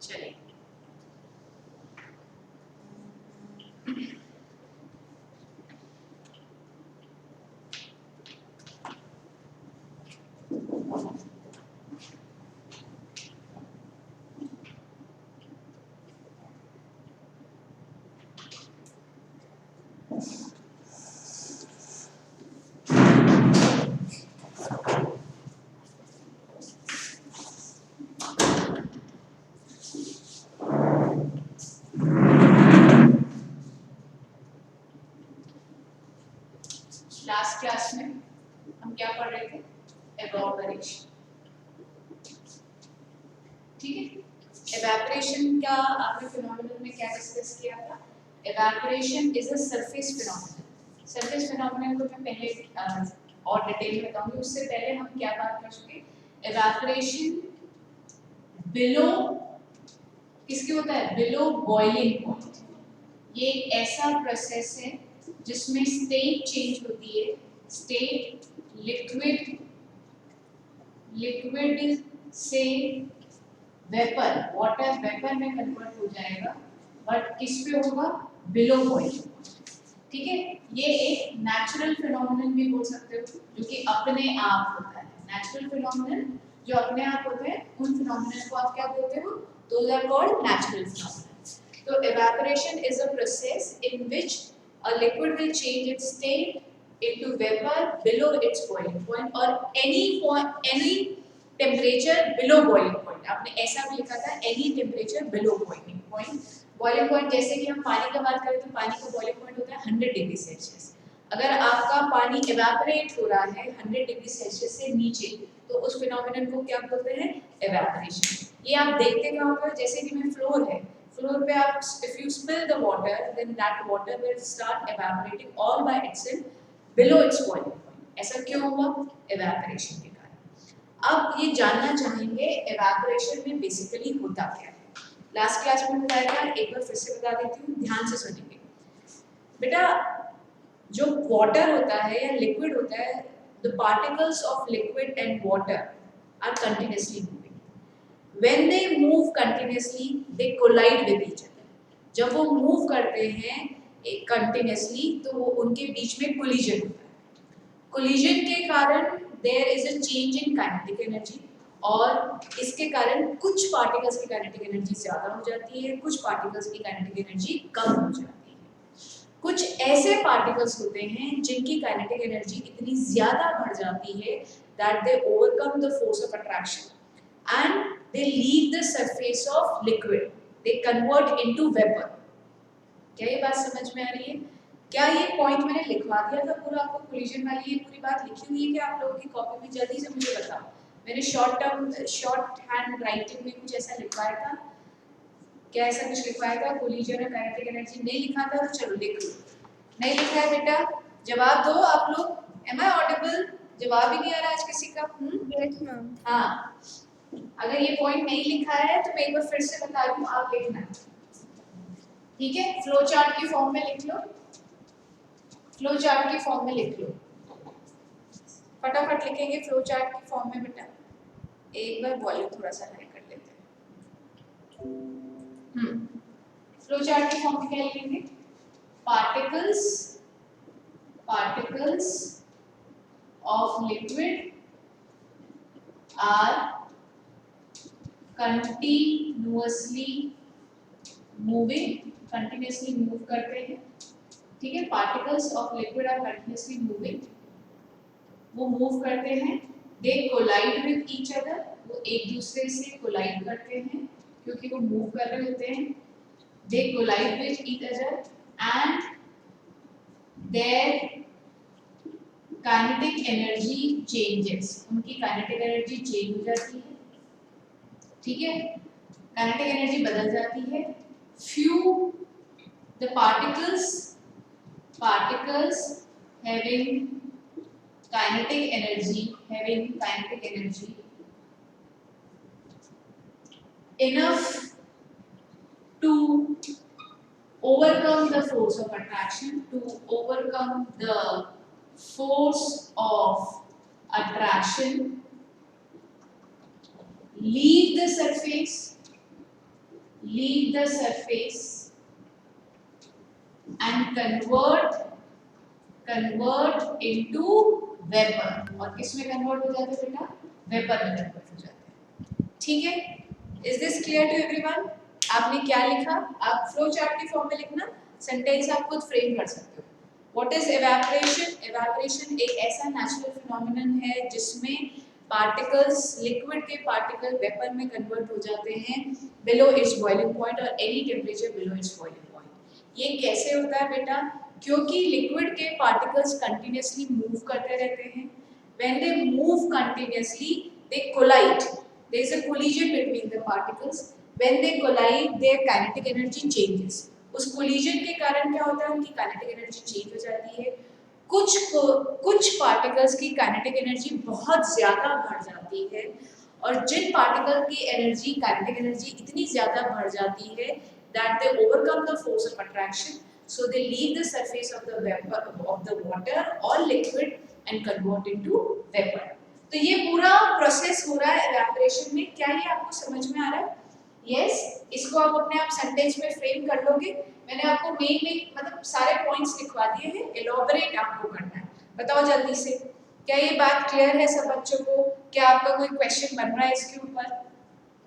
चलिए last class में हम क्या पढ़ रहे थे? एवापोरेशन। ठीक है, एवापोरेशन का आपने फिनोमेनन में क्या डिस्कस किया था? Evaporation is a surface phenomenon. Surface phenomenon को मैं पहले और डिटेल में बताऊंगी। उससे पहले हम क्या बात कर चुके? एवापोरेशन बिलो किसके होता है? Below boiling point. ये एक ऐसा प्रोसेस है जिसमें स्टेट चेंज होती है। स्टेट लिक्विड से वेपर, वाटर वेपर में कन्वर्ट हो जाएगा, बट किस पे होगा? Below boiling. ठीक है, ये एक नेचुरल फिनोमेनन भी बोल सकते हो, जो कि अपने आप होता है। नेचुरल फिनोमेनन जो अपने आप होते हैं, उन फिनोमेनन को आप क्या बोलते हो? Those are called natural phenomenon. So evaporation is a process in which a liquid will change its state into vapor below its boiling point or any temperature below boiling point. आपने ऐसा भी लिखा था, any temperature below boiling point. Boiling point जैसे कि हम पानी का बात करें तो पानी का boiling point होता है 100 डिग्री सेल्सियस। अगर आपका पानी evaporate हो रहा है 100 डिग्री सेल्सियस से नीचे, तो उस फिनोमेनन को क्या बोलते हैं? evaporation. ये आप देखते कहाँ पर? जैसे कि मैं फ्लोर है, फ्लोर पे आप if you spill the water, then that water will start evaporating all by itself below its boiling point. ऐसा क्यों हुआ? evaporation के कारण। अब ये जानना चाहेंगे evaporation में बेसिकली होता क्या है। लास्ट क्लास में बताया था, एक बार फिर से बता देती हूँ, ध्यान से सुनेंगे बेटा। जो वाटर होता है या लिक्विड होता है, the particles of liquid and water are continuously moving. When they move continuously, they collide with each other. जब वो मूव करते हैं कंटिन्यूसली, तो वो उनके बीच में कोलिजन होता है। कोलिजन के कारण there is a change in kinetic energy, और इसके कारण कुछ पार्टिकल्स की काइनेटिक एनर्जी ज़्यादा हो जाती है, कुछ पार्टिकल्स की काइनेटिक एनर्जी कम हो जाती है। कुछ ऐसे पार्टिकल्स होते हैं जिनकी काइनेटिक एनर्जी इतनी ज़्यादा बढ़ जाती है that they overcome the force of attraction and they leave the surface of liquid, they convert into vapor. क्या ये बात समझ में आ रही है? क्या ये पॉइंट मैंने लिखवा दिया था पूरा आपको? कोलिजन वाली ये पूरी बात लिखी हुई है क्या आप लोगों की कॉपी में? जल्दी से मुझे बताओ। मैंने शॉर्ट हैंड राइटिंग में कुछ ऐसा लिखवाया था क्या? ऐसा कुछ लिखवाया था? कोलिजन और काइनेटिक एनर्जी नहीं लिखा था तो चलो लिख लो। नहीं लिखा है बेटा? जवाब दो आप लोग। Am I audible? जवाब ही नहीं आ रहा आज किसी का? Yes ma'am. हाँ, अगर ये पॉइंट नहीं लिखा है तो मैं एक बार फिर से बता रही हूँ, आप लिखना। ठीक है, फ्लो चार्ट की फॉर्म में लिख लो, फ्लो चार्ट की फॉर्म में लिख लो, फटाफट लिखेंगे फ्लो चार्ट की फॉर्म में बेटा। एक बार वॉल्यूम थोड़ा सा हाई कर लेते हैं। फ्लो चार्ट की फॉर्म में क्या लिखेंगे? Particles of liquid are continuously move करते हैं। ठीक है, particles of liquid are continuously moving, वो मूव करते हैं। They collide with each other, वो एक दूसरे से कोलाइड करते हैं क्योंकि वो मूव कर रहे होते हैं। They collide with each other and their kinetic energy changes, उनकी काइनेटिक एनर्जी चेंज हो जाती है। ठीक है, काइनेटिक एनर्जी बदल जाती है। Few the particles having kinetic energy enough to overcome the force of attraction, leave the surface leave the surface and convert into vapour. और किसमें कन्वर्ट हो जाते हैं बेटा? वेपर में कन्वर्ट हो जाते हैं। ठीक है, is this clear to everyone? आपने क्या लिखा? आप फ्लो चार्ट की फॉर्म में लिखना, सेंटेंस आप खुद फ्रेम कर सकते हो। What is evaporation? एवापोरेशन एक ऐसा नेचुरल फिनोमिनन है जिसमें पार्टिकल्स, लिक्विड के पार्टिकल वेपर में कन्वर्ट हो जाते हैं बिलो इट्स बॉइलिंग पॉइंट और any temperature below it's boiling point. ये कैसे होता है बेटा? क्योंकि लिक्विड के पार्टिकल्स कंटिन्यूअसली मूव करते रहते हैं। When they move continuously they collide, there is a collision between the particles. When they collide their kinetic energy changes. उस कोलिजन के कारण क्या होता है? उनकी काइनेटिक एनर्जी चेंज हो जाती है। कुछ पार्टिकल्स की काइनेटिक एनर्जी बहुत ज्यादा बढ़ जाती है और जिन पार्टिकल की एनर्जी, काइनेटिक एनर्जी इतनी ज्यादा बढ़ जाती है that they overcome the force of attraction, so they leave the surface of the vapor of the water or liquid and convert into vapor. तो ये पूरा प्रोसेस हो रहा है evaporation में। क्या ये आपको समझ में आ रहा है? यस, इसको आप अपने आप सेंटेंस में फ्रेम कर लोगे। मैंने आपको मेन मतलब सारे पॉइंट्स लिखवा दिए हैं, एलॉबरेट आपको करना है। बताओ जल्दी से, क्या ये बात क्लियर है सब बच्चों को? क्या आपका कोई क्वेश्चन बन रहा है इसके ऊपर?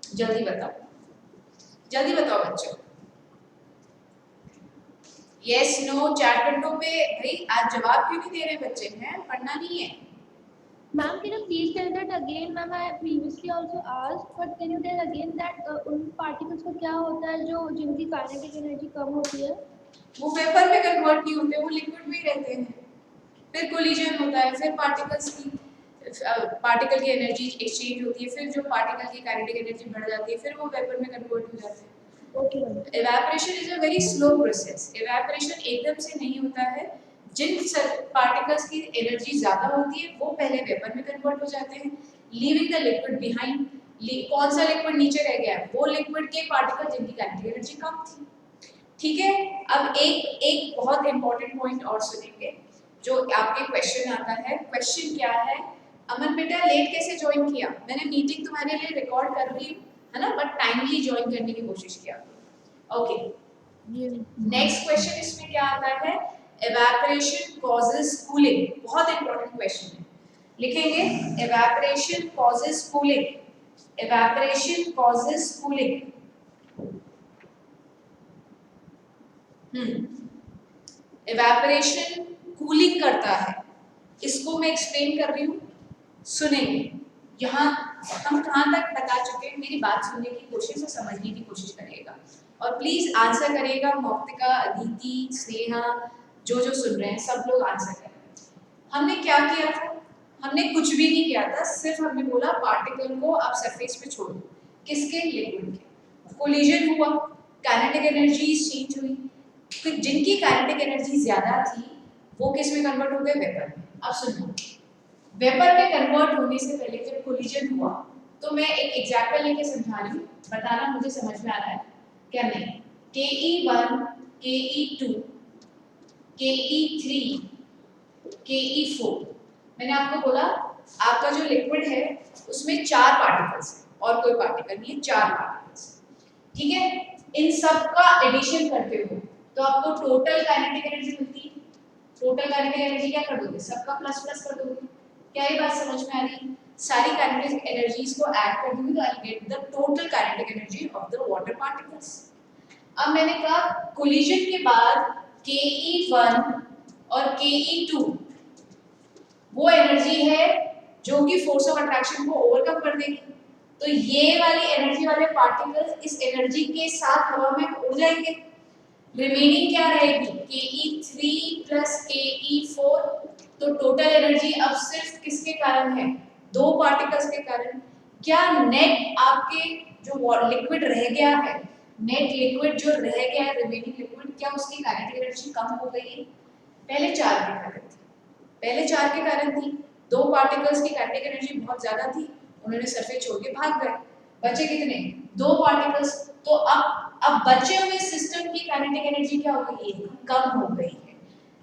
जल्दी बताओ, जल्दी बताओ बच्चों। यस नो चैट विंडो पे भाई आज जवाब क्यों नहीं दे रहे बच्चे? हैं पढ़ना नहीं है? Ma'am, can you please tell that again? Ma'am, I previously also asked, but can you tell again that उन particles को क्या होता है जो जिनकी kinetic energy कम होती है? वो वेपर में कन्वर्ट नहीं होते, वो लिक्विड में ही रहते हैं। फिर कोलिजन होता है, फिर पार्टिकल की एनर्जी एक्सचेंज होती है, फिर जो पार्टिकल की काइनेटिक एनर्जी बढ़ जाती है, फिर वो वेपर में कन्वर्ट हो जाते हैं। Okay. Evaporation is a very slow process. Evaporation एकदम से नहीं होता है। जिन पार्टिकल्स की एनर्जी ज्यादा होती है वो पहले वेपर में कन्वर्ट हो जाते हैं, लीविंग द लिक्विड बिहाइंड। कौन सा लिक्विड नीचे रह गया? वो लिक्विड के पार्टिकल जिनकी काइनेटिक एनर्जी कम थी। ठीक है, अब एक बहुत इंपॉर्टेंट पॉइंट और सुनेंगे जो आपके क्वेश्चन आता है। क्वेश्चन क्या है? अमन बेटा लेट कैसे ज्वाइन किया? मैंने मीटिंग तुम्हारे लिए रिकॉर्ड कर रही हूँ, है ना, बट टाइमली ज्वाइन करने की कोशिश किया। ओके, नेक्स्ट क्वेश्चन इसमें क्या आता है? Evaporation causes cooling. बहुत इंपॉर्टेंट क्वेश्चन है, लिखेंगे evaporation causes cooling. Evaporation causes cooling. Evaporation cooling करता है, इसको मैं एक्सप्लेन कर रही हूँ, सुनेंगे। यहाँ हम कहाँ तक बता चुके हैं? मेरी बात सुनने की कोशिश और समझने की कोशिश करिएगा और प्लीज आंसर करिएगा। मौक्तिका, अदिति, स्नेहा, जो सुन रहे हैं सब लोग आंसर करें। हमने क्या किया था? हमने कुछ भी नहीं किया था, सिर्फ हमने बोला पार्टिकल को आप सरफेस पे छोड़ दो। किसके? लिक्विड के। कोलिजन हुआ, काइनेटिक एनर्जी चेंज हुई, तो जिनकी काइनेटिक एनर्जी ज्यादा थी वो किस में कन्वर्ट हो गए? वेपर में। अब सुनो, वेपर में कन्वर्ट होने से पहले जब कोलिजन हुआ तो मैं एक एग्जांपल लेके समझा रही हूँ, बताना मुझे समझ में आ रहा है क्या नहीं। Ke1, Ke2, Ke3, Ke4। मैंने आपको बोला आपका जो लिक्विड है उसमें 4 पार्टिकल्स हैं और कोई पार्टिकल नहीं है, 4 पार्टिकल्स। ठीक है, इन सब का एडिशन करते हो तो आपको टोटल काइनेटिक एनर्जी मिलती है। टोटल काइनेटिक एनर्जी क्या कर दोगे? सबका प्लस प्लस कर दोगे। क्या ये बात समझ में आ रही है? सारी काइनेटिक एनर्जीज को ऐड कर दूंगी तो I get the total kinetic energy of the water particles. अब मैंने कहा कोलिजन के बाद Ke1 और Ke2 वो एनर्जी है जो कि फोर्स ऑफ अट्रैक्शन को ओवरकम कर देगी। तो ये वाली एनर्जी वाले पार्टिकल्स इस एनर्जी के साथ हवा में उड़ जाएंगे। रिमेनिंग क्या रहेगी? Ke3 plus Ke4। तो टोटल एनर्जी अब सिर्फ किसके कारण है? 2 पार्टिकल्स के कारण। क्या नेट आपके जो लिक्विड रह गया है, नेट लिक्विड जो रह गया है, रिमेनिंग लिक्विड, क्या उसकी काइनेटिक एनर्जी कम हो गई है? पहले 4 के कारण थी, पहले 4 के कारण थी। 2 पार्टिकल्स की काइनेटिक एनर्जी बहुत ज्यादा थी, उन्होंने सरफेस छोड़ के भाग गए, बचे कितने? 2 पार्टिकल्स। तो अब बचे हुए सिस्टम की काइनेटिक एनर्जी क्या हो गई है? कम हो गई है।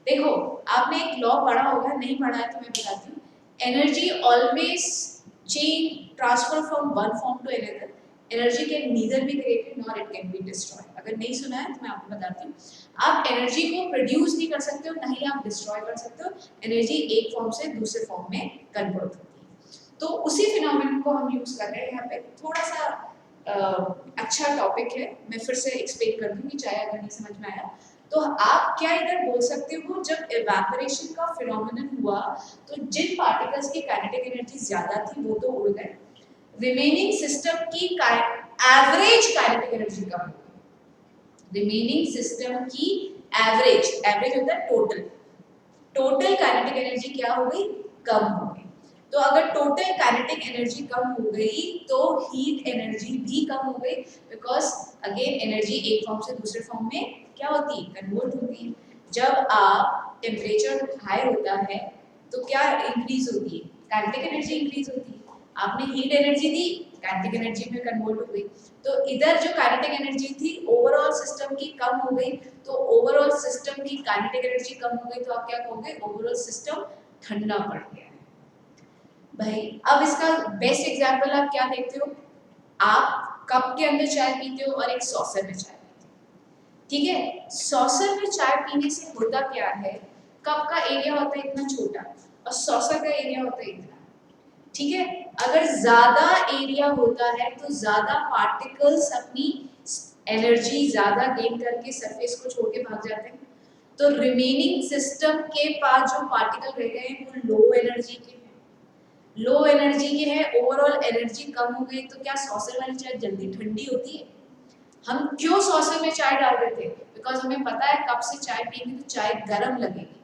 देखो आपने एक लॉ पढ़ा होगा, नहीं पढ़ा है तो मैं बताती हूँ। Energy always change transfer from one form to another. Energy can neither be created nor it can be destroyed. अगर नहीं सुना है तो मैं आपको बताती हूँ, आप एनर्जी को प्रोड्यूस नहीं कर सकते हो, ना ही आप डिस्ट्रॉय कर सकते हो। एनर्जी एक फॉर्म से दूसरे फॉर्म में कन्वर्ट होती है। तो उसी फिनोमेनन को हम यूज कर रहे हैं यहाँ पे। थोड़ा सा अच्छा टॉपिक है, मैं फिर से एक्सप्लेन कर दूंगी चाहे अगर नहीं समझ में आया। तो आप क्या इधर बोल सकते हो, जब इवेपोरेशन का फिनोमेनन हुआ तो जिन पार्टिकल्स की काइनेटिक एनर्जी ज्यादा थी वो तो उड़ गए, रिमेनिंग सिस्टम की एवरेज काइनेटिक एनर्जी कम हो गई। रिमेनिंग सिस्टम की एवरेज, एवरेज होता है टोटल, टोटल काइनेटिक एनर्जी क्या हो गई, कम हो गई। तो अगर टोटल काइनेटिक एनर्जी कम हो गई तो हीट एनर्जी भी कम हो गई, बिकॉज अगेन एनर्जी एक फॉर्म से दूसरे फॉर्म में क्या होती है, कन्वर्ट होती है। जब आप टेम्परेचर हाई होता है तो क्या इंक्रीज होती है, काइनेटिक एनर्जी इंक्रीज होती है। आपने हीट एनर्जी दी, काइनेटिक एनर्जी में कन्वर्ट हो गई। तो इधर जो काइनेटिक एनर्जी थी ओवरऑल सिस्टम की कम हो गई, तो ओवरऑल सिस्टम की काइनेटिक एनर्जी कम हो गई तो आप क्या कहोगे, ओवरऑल सिस्टम ठंडा पड़ गया है। भाई अब इसका बेस्ट एग्जांपल आप क्या देखते हो, आप कप के अंदर चाय पीते हो और एक सॉसर में चाय पीते हो, ठीक है। सॉसर में चाय पीने से होता क्या है, कप का एरिया होता है इतना छोटा और सॉसर का एरिया होता है इतना, ठीक है। अगर ज्यादा एरिया होता है तो ज्यादा पार्टिकल्स अपनी एनर्जी ज्यादा गेन करके सरफेस को छोड़ के भाग जाते हैं। तो रिमेनिंग सिस्टम के पास जो पार्टिकल रह गए हैं वो लो एनर्जी के हैं, लो एनर्जी के हैं, ओवरऑल एनर्जी कम हो गई। तो क्या सॉसर वाली चाय जल्दी ठंडी होती है? हम क्यों सॉसर में चाय डाल रहे थे, बिकॉज हमें पता है कप से चाय पिएंगे तो चाय गर्म लगेगी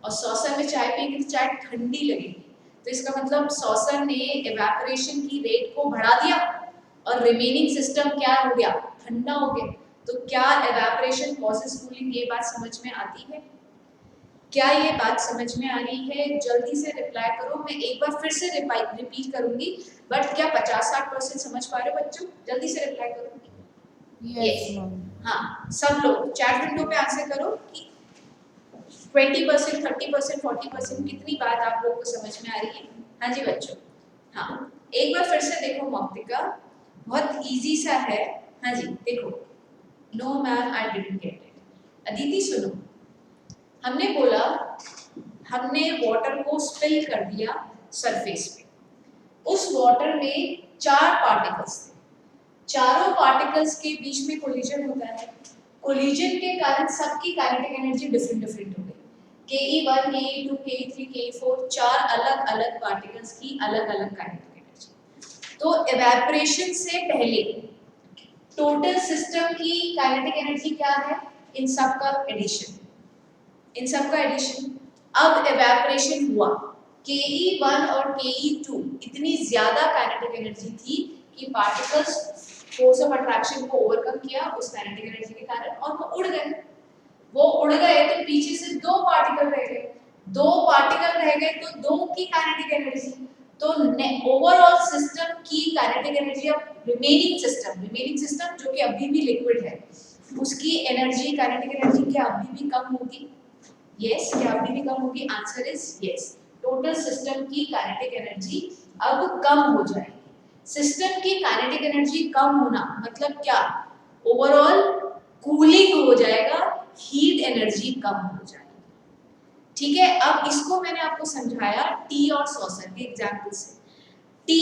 और सॉसर में चाय पिएंगे तो चाय ठंडी लगेगी। तो इसका मतलब सॉसर ने इवेपोरेशन की रेट को बढ़ा दिया और रिमेनिंग सिस्टम क्या हो गया, ठंडा हो गया। तो क्या इवेपोरेशन कॉजेस कूलिंग, ये बात समझ में आती है? क्या ये बात समझ में आ रही है? जल्दी से रिप्लाई करो, मैं एक बार फिर से रिपीट करूंगी, बट क्या 50-60% समझ पा रहे हो बच्चों? जल्दी से रिप्लाई करो। Yes ma'am. हाँ, सब लोग चैट विंडो पे आंसर करो कि 20%, 30%, 40% कितनी बात आप लोगों को समझ में आ रही है। हाँ जी बच्चों, हाँ एक बार फिर से देखो मौक्तिका, बहुत इजी सा है। हाँ जी देखो, no ma'am I didn't get it. Aditi सुनो, हमने बोला हमने वाटर को स्पिल कर दिया सरफेस पे, उस वाटर में 4 पार्टिकल्स थे, चारों पार्टिकल्स के बीच में कोलिजन होता है। कोलिजन के कारण सबकी काइनेटिक एनर्जी डिफरेंट डिफरेंट हो गई, Ke1, Ke2, Ke3, Ke4, 4 अलग अलग पार्टिकल्स की अलग अलग काइनेटिक एनर्जी। तो इवेपोरेशन से पहले टोटल सिस्टम की काइनेटिक एनर्जी क्या है, इन सब का एडिशन, इन सब का एडिशन। अब इवेपोरेशन हुआ, Ke1 और Ke2 इतनी ज्यादा काइनेटिक एनर्जी थी कि पार्टिकल्स फोर्स ऑफ अट्रैक्शन को ओवरकम किया उस काइनेटिक एनर्जी के कारण और वो उड़ गए। वो उड़ गए तो पीछे से 2 पार्टिकल रह गए, 2 पार्टिकल रह गए तो 2 की काइनेटिक एनर्जी। तो ओवरऑल सिस्टम की काइनेटिक एनर्जी, अब रिमेनिंग सिस्टम जो कि अभी भी लिक्विड है, उसकी एनर्जी, काइनेटिक एनर्जी क्या अभी भी कम होगी? यस, क्या अभी भी कम होगी? Answer is yes. Total system की काइनेटिक एनर्जी अब कम हो जाएगी। सिस्टम की काइनेटिक एनर्जी कम होना मतलब क्या, ओवरऑल कूलिंग हो जाएगा, हीट एनर्जी कम हो जाएगी, ठीक है। अब इसको मैंने आपको समझाया टी और सॉसर के एग्जांपल से। टी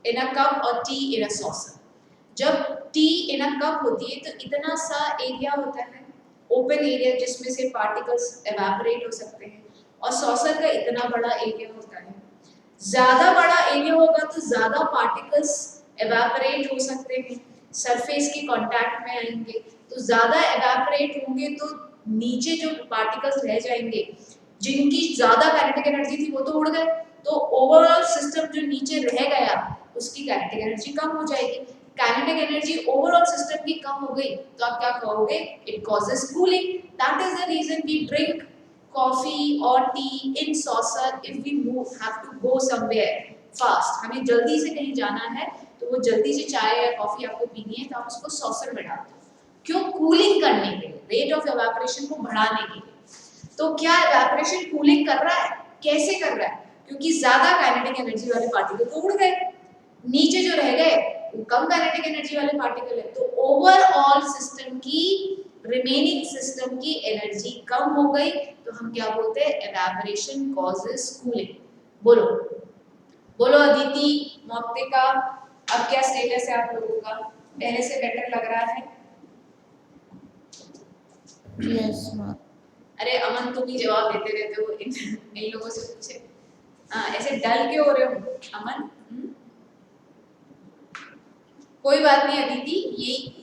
इन अ कप और टी इन अ सॉसर। जब टी इन अ कप होती है तो इतना सा एरिया होता है, ओपन एरिया, जिसमें से पार्टिकल्स एवेपोरेट हो सकते हैं, और सॉसर का इतना बड़ा एरिया होता है। ज्यादा बड़ा एरिया होगा तो ज्यादा पार्टिकल्स एवेपोरेट हो सकते हैं, सरफेस के कांटेक्ट में आएंगे, तो ज्यादा एवेपोरेट होंगे तो नीचे जो पार्टिकल्स रह जाएंगे जिनकी ज्यादा काइनेटिक एनर्जी थी वो तो उड़ गए, तो ओवरऑल सिस्टम जो नीचे रह गया उसकी काइनेटिक एनर्जी कम हो जाएगी। काइनेटिक एनर्जी ओवरऑल सिस्टम की कम हो गई तो आप क्या कहोगे, it causes cooling. That is the reason we drink coffee or tea in saucer if we have to go somewhere fast, हमें जल्दी से कहीं जाना है तो वो जल्दी से चाय या कॉफी आपको पीनी है तो आप उसको सॉसर में डालते हो, क्यों? कूलिंग करने के लिए, रेट ऑफ एवेपोरेशन को बढ़ाने के लिए। तो क्या एवेपोरेशन कूलिंग कर रहा है? कैसे कर रहा है? क्योंकि ज्यादा काइनेटिक एनर्जी वाले पार्टिकल तो उड़ गए, नीचे जो रह गए वो कम काइनेटिक एनर्जी वाले पार्टिकल है, तो ओवरऑल सिस्टम की रिमेनिंग सिस्टम की एनर्जी कम हो गई, तो हम क्या बोलते हैं, एवेपोरेशन कॉजेस कूलिंग। बोलो बोलो अदिति, मौक्तिका, अब क्या स्टेटस है आप लोगों का, पहले से बेटर लग रहा है? Yes ma'am. अरे अमन तुम ही जवाब देते रहते हो, इन लोगों से पूछे। हाँ ऐसे डल क्यों हो रहे हो अमन? कोई बात नहीं अदिति,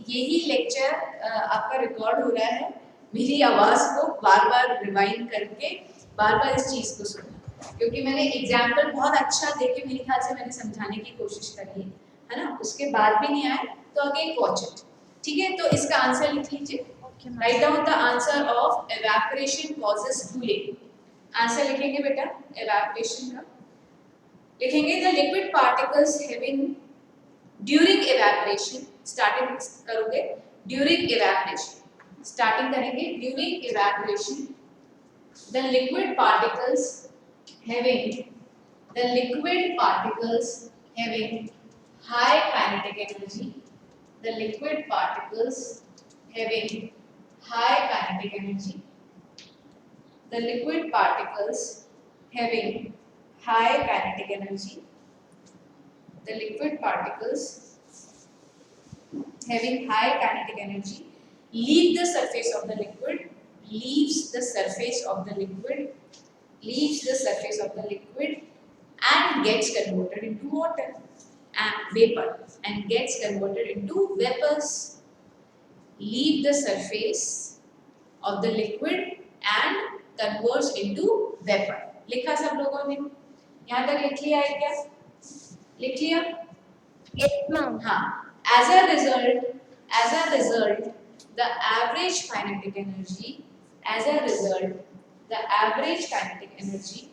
यही लेक्चर आपका रिकॉर्ड हो रहा है, मेरी आवाज को बार बार रिवाइंड करके बार बार इस चीज को सुनना, क्योंकि मैंने एग्जाम्पल बहुत अच्छा देके मेरे ख्याल से मैंने समझाने की कोशिश करी है ना, उसके बाद भी नहीं आए तो अगेन वॉच इट। ठीक है, तो इसका आंसर लिख लीजिए, write down the answer of evaporation causes cooling. Answer लिखेंगे बेटा एवेपोरेशन का, लिखेंगे the liquid particles having during evaporation, starting करोगे ड्यूरिंग evaporation, स्टार्टिंग करेंगे during evaporation, the liquid particles having high kinetic energy, the liquid particles having high kinetic energy, the liquid particles having high kinetic energy, the liquid particles having high kinetic energy leave the surface of the liquid, leaves the surface of the liquid, leaves the surface of the liquid and gets converted into water and vapor, and gets converted into vapors. Leave the surface of the liquid and converts into vapor. लिखा सब लोगों ने? यहाँ तक लिख लिया है क्या? लिख लिया? Yes, ma'am. हाँ, as a result, the average kinetic energy, as a result, the average kinetic energy,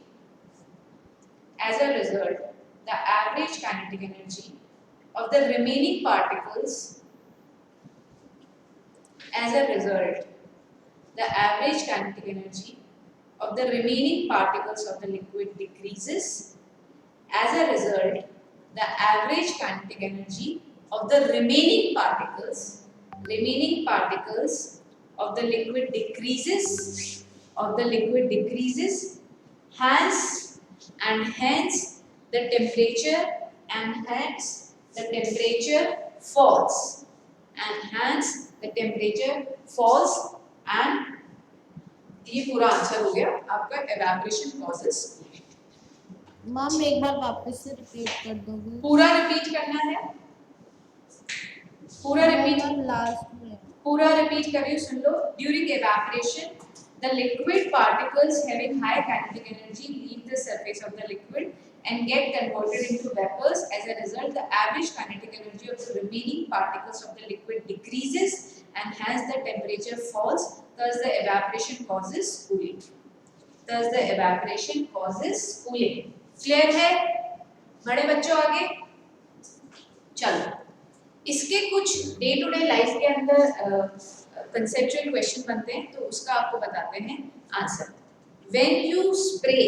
as a result, the average kinetic energy of the remaining particles, as a result, the average kinetic energy of the remaining particles of the liquid decreases. As a result, the average kinetic energy of the remaining particles of the liquid decreases, hence the temperature falls, and ये पूरा answer हो गया आपका evaporation causes cooling। Ma'am एक बार वापस से repeat कर दोगे? पूरा रिपीट करना है, पूरा रिपीट, लास्ट में पूरा रिपीट करिए, सुन लो। During evaporation the liquid particles having high kinetic energy leave the surface of the liquid and get converted into vapors. As a result, the average kinetic energy of the remaining particles of the liquid decreases and hence the temperature falls. Thus the evaporation causes cooling. Clear है बड़े बच्चों? आगे चलो, इसके कुछ day to day life के अंदर conceptual question बनते हैं, तो उसका आपको बताते हैं answer. When you spray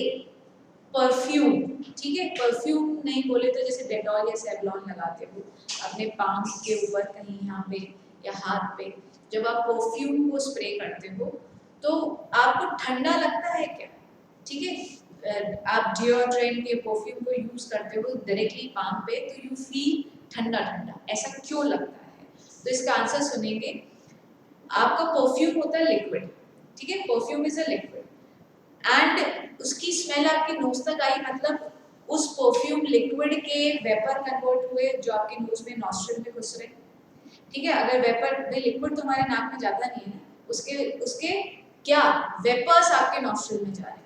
perfume, ठीक है, परफ्यूम नहीं बोले तो जैसे डेटॉल या सेवलॉन लगाते हो अपने पाम के ऊपर कहीं यहाँ पे या हाथ पे, जब आप परफ्यूम को स्प्रे करते हो तो आपको ठंडा लगता है क्या? ठीक है, आप डिओड्रेंट के परफ्यूम को यूज करते हो डायरेक्टली पाम पे तो यू फील ठंडा ठंडा, ऐसा क्यों लगता है? तो इसका आंसर सुनेंगे। आपका परफ्यूम होता है लिक्विड, ठीक है, perfume is a liquid and उसकी स्मेल आपकी नोज तक आई, मतलब उस परफ्यूम लिक्विड के वेपर कन्वर्ट हुए जो आपके नोज में नॉस्ट्रिल में घुस रहे, ठीक है। अगर वेपर में लिक्विड तुम्हारे नाक में जाता नहीं है, उसके क्या वेपर्स आपके नॉस्ट्रिल में जा रहे हैं,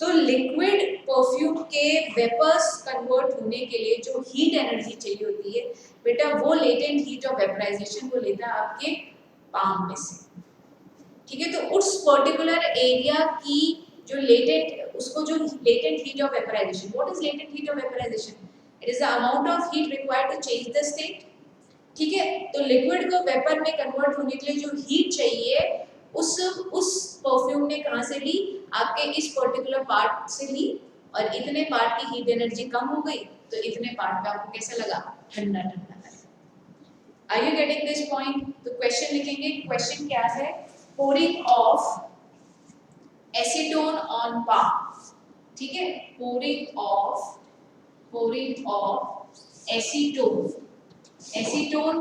तो लिक्विड परफ्यूम के वेपर्स कन्वर्ट होने के लिए जो हीट एनर्जी चाहिए होती है बेटा, वो लेटेंट हीट ऑफ वेपराइजेशन को लेता है आपके पाम में से, ठीक है। तो उस पर्टिकुलर एरिया की जो लेटेंट, उसको जो latent heat of vaporization, what is latent heat of vaporization? It is the amount of heat required to change the state, ठीक है। तो लिक्विड को वेपर में कन्वर्ट होने के लिए जो हीट चाहिए उस परफ्यूम ने कहाँ से ली? आपके इस पर्टिकुलर पार्ट से ली और इतने पार्ट की हीट एनर्जी कम हो गई तो इतने पार्ट पे आपको कैसा लगा, ठंडा ठंडा लगा। Are you getting this point? तो क्वेश्चन लिखेंगे, क्वेश्चन क्या है, pouring of acetone on palm, ठीक है, pouring ऑफ एसीटोन, एसीटोन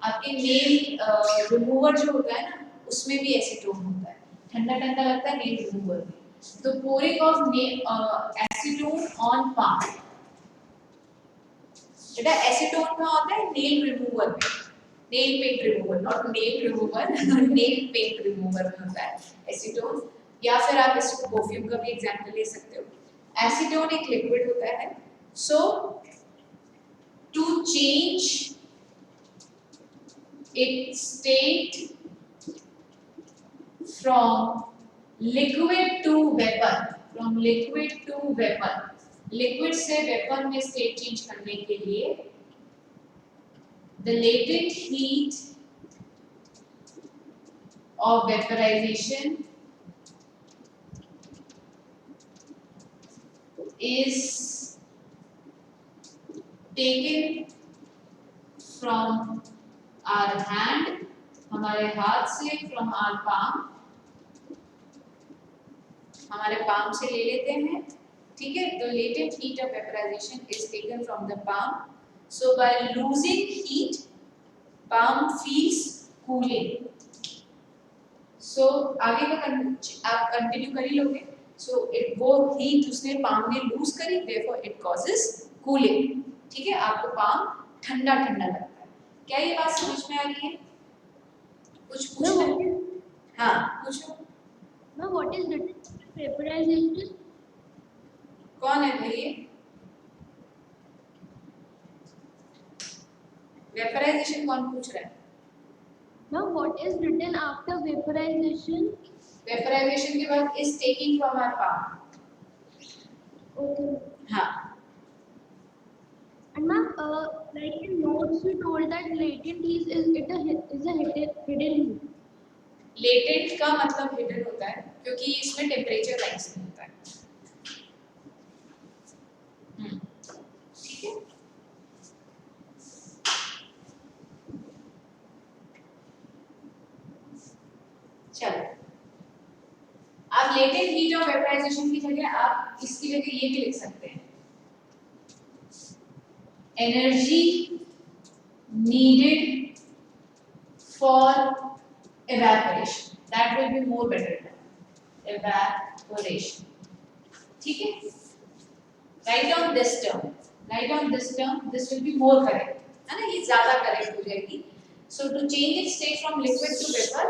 आपके नेल रिमूवर जो होता है ना उसमें भी एसीटोन होता है, ठंडा ठंडा लगता है नेल रिमूवर भी, तो pouring of acetone on palm, बेटा एसीटोन का होता है नेल रिमूवर में, nail paint remover, not nail remover, nail paint remover में होता है एसीटोन, या फिर आप इसको परफ्यूम का भी एग्जांपल ले सकते हो। एसीटोन एक लिक्विड होता है, so to change its state from liquid to vapor, from liquid to vapor, liquid से vapor में state change करने के लिए the latent heat of vaporization is taken from our hand, हमारे हाथ से, from our palm, हमारे palm से ले लेते हैं, ठीक है, the latent heat of vaporization is taken from the palm, so by losing heat palm feels cooling, so आगे का आप कंटिन्यू कर ही लोगे, so वो heat उसने palm ने lose करी, therefore it causes cooling, ठीक है, आपको palm ठंडा ठंडा लगता है। क्या ये बात समझ में आ रही है? कुछ पूछना? हाँ पूछो। Now what is written after vaporization? कौन है भाई ये? वेपराइजेशन कौन पूछ रहा है? Now what is written after vaporization? Vaporization के बाद is taking from our palm. Okay. हाँ। And ma'am, like in notes you told that latent heat is a hidden heat. Latent का मतलब हिडन होता है क्योंकि इसमें टेम्परेचर राइज नहीं होता है, ठीक है। चलो आप लेटेंट हीट ऑफ वेपराइजेशन की जगह आप इसकी जगह ये भी लिख सकते हैं, energy needed for evaporation, that will be more better than evaporation, ठीक है, write down this term, this will be more correct, है ना, ये ज्यादा करेक्ट हो जाएगी। So to change its state from liquid to vapor,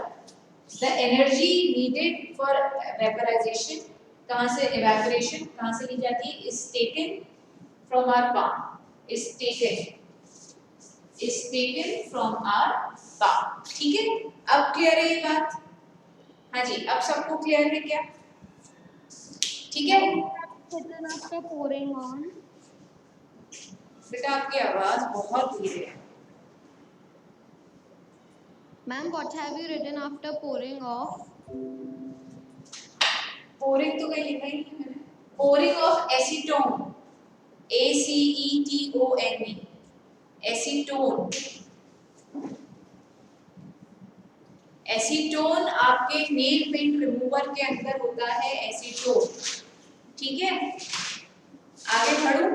the energy needed for vaporization, कहाँ से evaporation कहाँ से ली जाती है, is taken from our palm, is taken from our palm, ठीक है। अब क्लियर है ये बात? हाँ जी, अब सबको क्लियर है क्या? ठीक है। Written after pouring on. बेटा आपकी आवाज बहुत धीरे है। Ma'am, what have you written after pouring off? pouring तो कहीं लिखा ही नहीं मैंने। pouring of acetone, ACETONE, acetone. Acetone आपके नेल पेंट रिमूवर के अंदर होता है एसीटोन, ठीक है। आगे बढ़ो,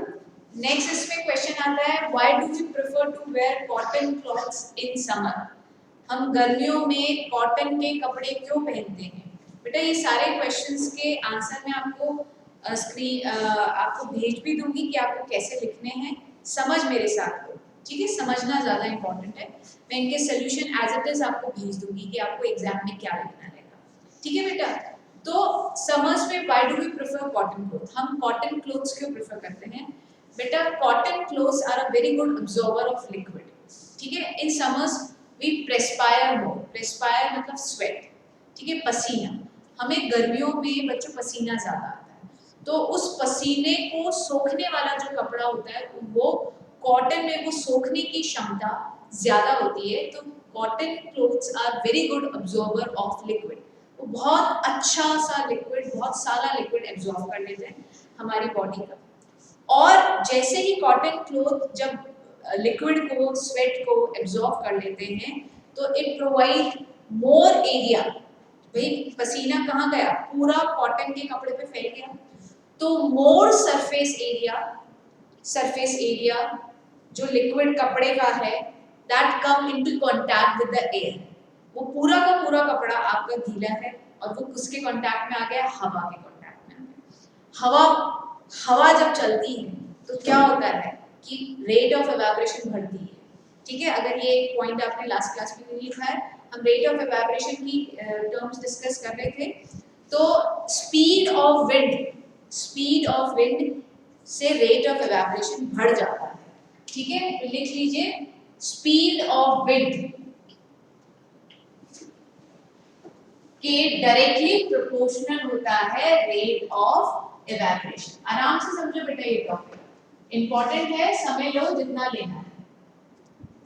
नेक्स्ट इसमें क्वेश्चन आता है, why do we prefer to wear cotton clothes in summer, हम गर्मियों में कॉटन के कपड़े क्यों पहनते हैं। बेटा ये सारे क्वेश्चंस के आंसर मैं आपको आपको भेज भी दूंगी कि आपको कैसे लिखने हैं, समझ मेरे साथ हो, ठीक है, समझना ज़्यादा इंपॉर्टेंट है। मैं इनके सोल्यूशन एज इट इज आपको भेज दूंगी कि आपको एग्जाम में क्या लिखना रहेगा, ठीक है बेटा। तो समर्स में why do we prefer cotton cloth, हम कॉटन क्लोथ्स क्यों प्रेफर करते हैं बेटा, cotton clothes are a very good absorber of liquid, ठीक है। इन समर्स वी प्रेस्पायर मोर, प्रेस्पायर मतलब स्वेट, ठीक है, पसीना, हमें गर्मियों में बच्चों पसीना ज़्यादा आता है, तो उस पसीने को सोखने वाला जो कपड़ा होता है वो कॉटन में वो सोखने की क्षमता ज़्यादा होती है, तो cotton clothes are very good absorber of liquid, वो बहुत अच्छा सा लिक्विड, बहुत सारा लिक्विड एब्जॉर्ब कर लेते हैं। हमारी बॉडी का। और जैसे ही कॉटन क्लॉथ जब लिक्विड को, स्वेट को एब्जॉर्ब कर लेते हैं तो इट प्रोवाइड मोर एरिया। भाई पसीना कहाँ गया? पूरा कॉटन के कपड़े पे फैल गया, तो मोर सरफेस एरिया जो लिक्विड कपड़े का है that come into contact with the air. वो पूरा का पूरा कपड़ा आपका गीला है और वो किसके कांटेक्ट में आ गया? हवा के कांटेक्ट में आ गया। हवा जब चलती है तो क्या होता है कि रेट ऑफ एवापोरेशन बढ़ती है। ठीक है, अगर ये एक पॉइंट आपने लास्ट क्लास में नहीं लिखा है, हम रेट ऑफ एवापोरेशन की टर्म्स डिस्कस कर रहे थे। तो स्पीड ऑफ विंड से रेट ऑफ एवापोरेशन बढ़ जाता है। ठीक है, तो लिख लीजिए स्पीड ऑफ विंड के डायरेक्टली प्रोपोर्शनल होता है रेट ऑफ एवापोरेशन। आराम से समझो बेटा, ये टॉपिक इंपॉर्टेंट है, समय लो जितना लेना है।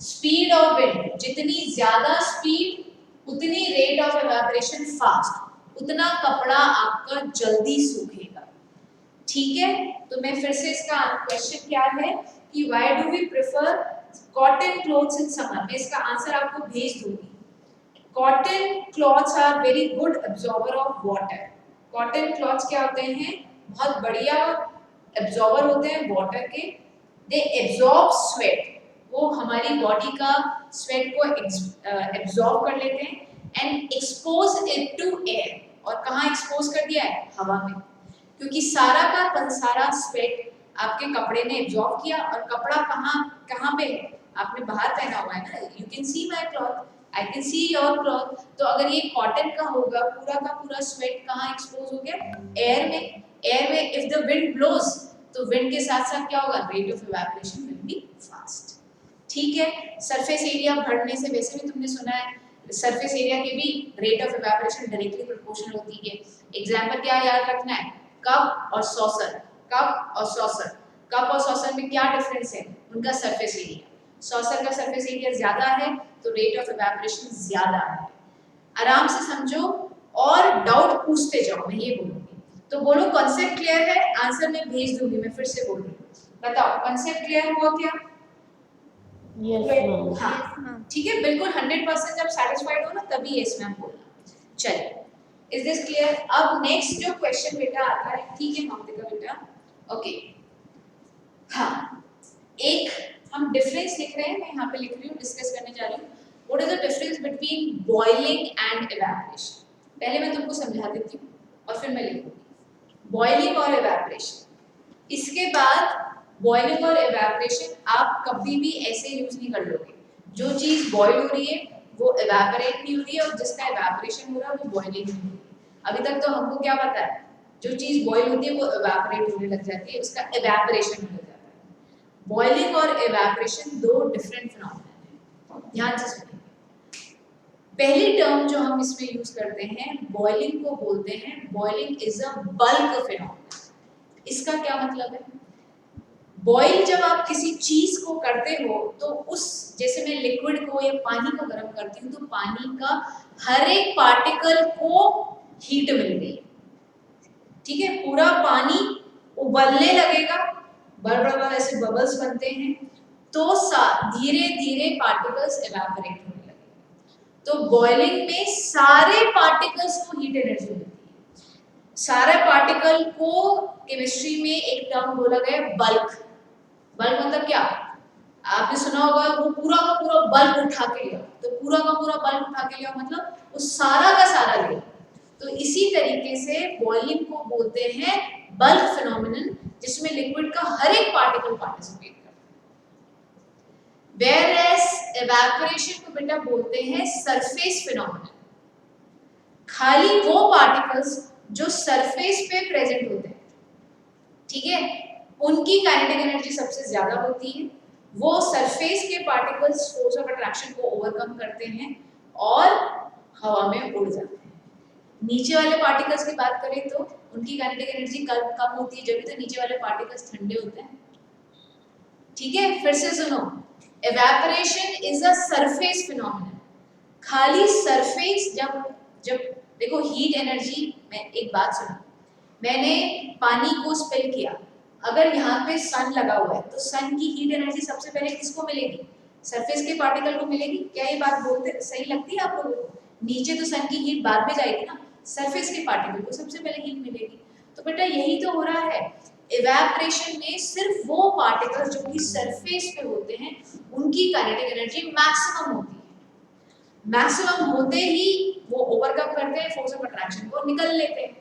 स्पीड ऑफ विंड, जितनी ज्यादा स्पीड उतनी रेट ऑफ एवापोरेशन फास्ट, उतना कपड़ा आपका जल्दी सूखेगा। ठीक है, तो मैं फिर से इसका क्वेश्चन क्या है कि why do we prefer cotton clothes in summer. मैं इसका आंसर आपको भेज दूंगी। Cotton clothes are very good absorber of water. कॉटन क्लॉथ्स क्या होते हैं? बहुत बढ़िया एब्जॉर्बर होते हैं वाटर के। दे एब्जॉर्ब स्वेट, वो हमारी बॉडी का स्वेट को एब्जॉर्ब कर लेते हैं and expose it to air. और कहाँ एक्सपोज कर दिया है? हवा में, क्योंकि सारा का सारा स्वेट आपके कपड़े ने एब्जॉर्ब किया। और कपड़ा कहाँ पे है? आपने बाहर पहना हुआ है ना, you can see my cloth, I can see your cloth. तो अगर ये कॉटन का होगा, पूरा का पूरा स्वेट कहाँ एक्सपोज हो गया? एयर में। एयर में इफ द विंड ब्लोज, तो विंड के साथ साथ क्या होगा? Rate of evaporation will be fast. ठीक है, सरफेस एरिया बढ़ने से, वैसे भी तुमने सुना है सरफेस एरिया की भी rate of evaporation directly proportional होती है। एग्जांपल क्या याद रखना है? कप और सॉसर। कप और सॉसर, कप और सॉसर में क्या डिफरेंस है? उनका सरफेस एरिया। सॉसर का सरफेस एरिया ज्यादा है तो रेट ऑफ एवापोरेशन ज्यादा है। आराम से समझो और डाउट पूछते जाओ, मैं ये बोलूंगी। तो बोलो कॉन्सेप्ट क्लियर है? आंसर मैं भेज दूंगी, मैं फिर से बोल रही हूँ, बताओ कॉन्सेप्ट क्लियर हुआ क्या? Yes ma'am. हाँ ठीक है, बिल्कुल 100% जब सेटिस्फाइड हो ना तभी यस मैम बोलना। चलिए, इज दिस क्लियर? अब नेक्स्ट जो क्वेश्चन बेटा आता है, ठीक है ममता बेटा, ओके। हाँ, एक हम डिफरेंस लिख रहे हैं, मैं यहाँ पे लिख रही हूँ, डिस्कस करने जा रही हूँ। What is the difference between boiling and evaporation? पहले मैं तुमको समझा देती हूँ और फिर मैं लिखूंगी बॉइलिंग और एवेपोरेशन। इसके बाद बॉइलिंग और एवेपोरेशन आप कभी भी ऐसे यूज नहीं कर लोगे। जो चीज बॉइल हो रही है वो एवेपोरेट नहीं हो रही है, और जिसका एवेपोरेशन हो रहा है वो बॉइलिंग नहीं हो रही है। अभी तक तो हमको क्या पता है? जो चीज बॉइल होती है वो एवेपोरेट होने लग जाती है, उसका एवेपोरेशन हो जाता है। बॉइलिंग और एवेपोरेशन दो डिफरेंट फिनोमेना है, ध्यान से सुनिए। पहली टर्म जो हम इसमें यूज करते हैं, बॉइलिंग को बोलते हैं, boiling is a bulk phenomena. इसका क्या मतलब है? बॉईल जब आप किसी चीज को करते हो तो उस, जैसे मैं लिक्विड को या पानी को गर्म करती हूँ तो पानी का हर एक पार्टिकल को हीट मिल गई, ठीक है, पूरा पानी उबलने लगेगा, बड़े ऐसे बबल्स बनते हैं, तो धीरे धीरे पार्टिकल्स एवेपोरेट होने लगेंगे। तो बॉइलिंग में सारे पार्टिकल्स को हीट एनर्जी मिलती है। सारे पार्टिकल को केमिस्ट्री में एक टर्म बोला गया बल्क। बल्क मतलब क्या? आपने सुना होगा वो पूरा का पूरा बल्क उठा के लिया, तो पूरा का पूरा बल्क उठा के लिया मतलब वो सारा का सारा लिया। तो इसी तरीके से बॉइलिंग को बोलते हैं बल्क फिनोमेनन, जिसमें लिक्विड का हर एक पार्टिकल पार्टिसिपेट करता है। वेयरएज एवेपोरेशन को बेटा बोलते हैं सरफेस फिनोमेनन। खाली वो पार्टिकल्स जो सरफेस पे प्रेजेंट होते हैं, ठीक है, उनकी काइनेटिक एनर्जी सबसे ज्यादा होती है। वो सरफेस के पार्टिकल्स फोर्स ऑफ अट्रैक्शन को ओवरकम करते हैं और हवा में उड़ जाते हैं। नीचे वाले पार्टिकल्स की बात करें तो उनकी काइनेटिक एनर्जी कम होती है, जब तो नीचे वाले पार्टिकल्स ठंडे होते हैं। ठीक है, फिर से सुनो, evaporation is a surface phenomenon. खाली सरफेस जब देखो हीट एनर्जी में, एक बात सुनो, मैंने पानी को स्पिल किया, अगर यहाँ पे सन लगा हुआ है तो सन की हीट एनर्जी सबसे पहले किसको मिलेगी? सरफेस के पार्टिकल को मिलेगी। क्या ये बात बोलते सही लगती है आप लोगों को? नीचे तो सन की हीट बाद में जाएगी ना, सरफेस के पार्टिकल को सबसे पहले हीट मिलेगी। तो बेटा यही तो हो रहा है, इवेपोरेशन में सिर्फ वो पार्टिकल्स जो कि सरफेस पे होते हैं उनकी काइनेटिक एनर्जी मैक्सिमम होती है। मैक्सिमम होते ही वो ओवरकम करते हैं फोर्स ऑफ अट्रैक्शन को, निकल लेते हैं।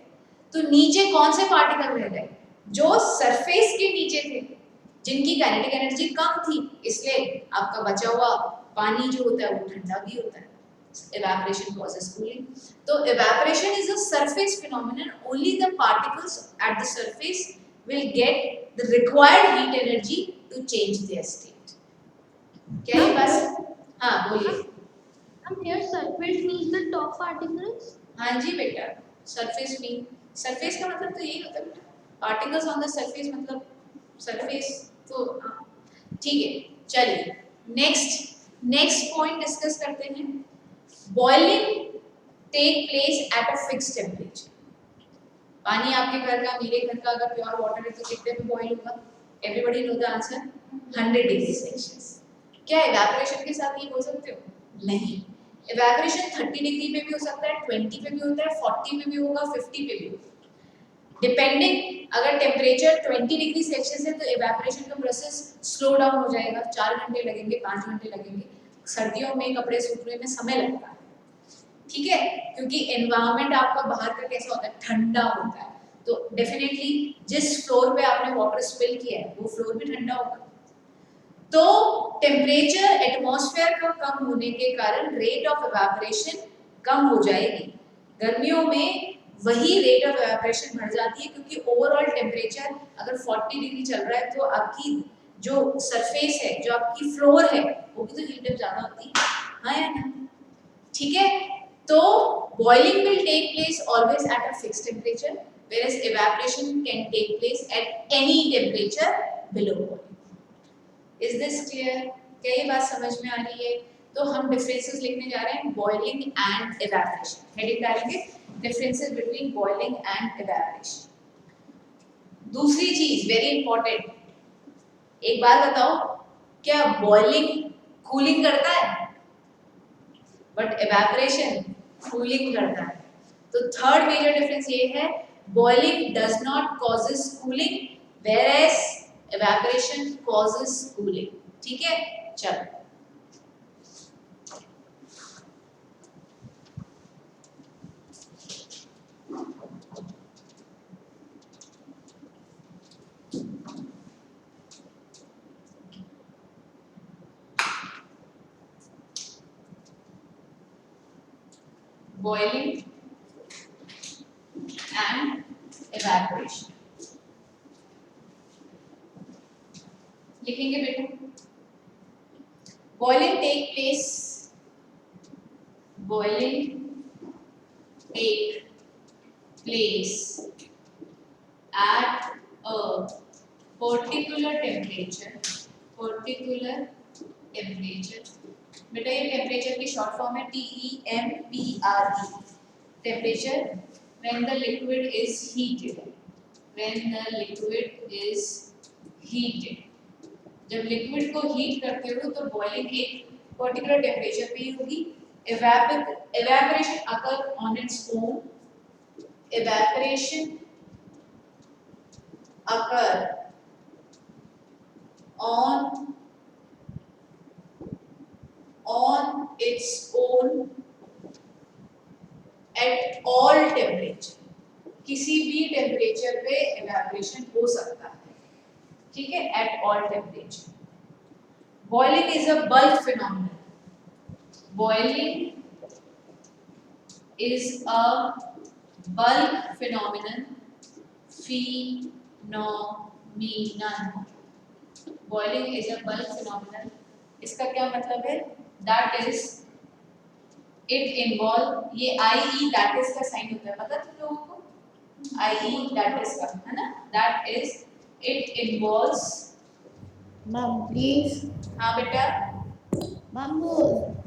तो नीचे कौन से पार्टिकल रह गए? जो सरफेस के नीचे थे, जिनकी काइनेटिक एनर्जी कम थी, इसलिए आपका बचा हुआ पानी जो होता है वो ठंडा भी होता है। Evaporation causes cooling. So evaporation is a surface phenomenon. Only the particles at the surface will get the required heat energy to change their state. क्या ये बस? हाँ बोलिए। Here surface means the top particles. हाँ जी बेटा, surface mean surface का मतलब तो यही होता है बेटा, particles on the surface मतलब surface तो ठीक है। चलिए नेक्स्ट पॉइंट डिस्कस करते हैं। Boiling take place at a fixed temperature. पानी आपके घर का, मेरे घर का अगर प्योर वाटर है तो कितने पे बॉईल होगा? Everybody know the answer, 100 degree Celsius. क्या इवेपोरेशन के साथ ये बोल सकते हो? नहीं, इवेपोरेशन 30 डिग्री पे भी हो सकता है, 20 पे भी होता है, 40 पे भी होगा, 50 पे भी होगा। डिपेंडिंग, अगर टेम्परेचर 20 डिग्री सेल्सियस है तो इवेपोरेशन का प्रोसेस स्लो डाउन हो जाएगा, 4 घंटे लगेंगे, 5 घंटे लगेंगे। सर्दियों में कपड़े सूखने में समय लगता है, ठीक है, क्योंकि एनवायरनमेंट आपका बाहर का कैसा होता है? ठंडा होता है। तो डेफिनेटली जिस फ्लोर पे आपने वाटर स्पिल किया है वो फ्लोर भी ठंडा होगा। तो टेम्परेचर एटमॉस्फेयर का कम होने के कारण रेट ऑफ इवेपोरेशन कम हो जाएगी। गर्मियों में वही रेट ऑफ इवेपोरेशन बढ़ जाती है, क्योंकि ओवरऑल टेम्परेचर अगर 40 डिग्री चल रहा है तो आपकी जो सरफेस है, जो आपकी फ्लोर है, वो भी तो हीट ज्यादा होती है, हाँ या ना? ठीक है, तो boiling will take place always at a fixed temperature, whereas evaporation can take place at any temperature below boiling. Is this clear? क्या ये बात समझ में आ रही है? तो हम डिफरेंसेस लिखने जा रहे हैं boiling and evaporation. हेडिंग डालेंगे differences between boiling and evaporation. दूसरी चीज वेरी इंपॉर्टेंट, एक बात बताओ, क्या बॉइलिंग कूलिंग करता है? बट एवेपोरेशन कूलिंग करता है। तो थर्ड मेजर डिफरेंस ये है, boiling does not causes cooling, whereas evaporation causes cooling. ठीक है, चलो boiling and evaporation लिखेंगे बेटा। boiling take place at a particular temperature बेटा ये टेम्परेचर की शॉर्ट फॉर्म है TEMPRE, temperature when the liquid is heated, जब लिक्विड को हीट करते हो तो बॉइलिंग एक पर्टिकुलर टेम्परेचर पे ही होगी। evaporation occur on its own, evaporation occur on its own at all temperature, किसी भी टेम्परेचर पे evaporation हो सकता है, ठीक है, at all temperature. Boiling is a bulk phenomenon. Boiling is a bulk phenomenon. Boiling is a bulk phenomenon. इसका क्या मतलब है? That is, it involve, ये IE that is का साइन होता है, पता तुम लोगों को? IE that is का, है ना? That is, it involves. Ma'am please. हाँ बेटा। मैम वो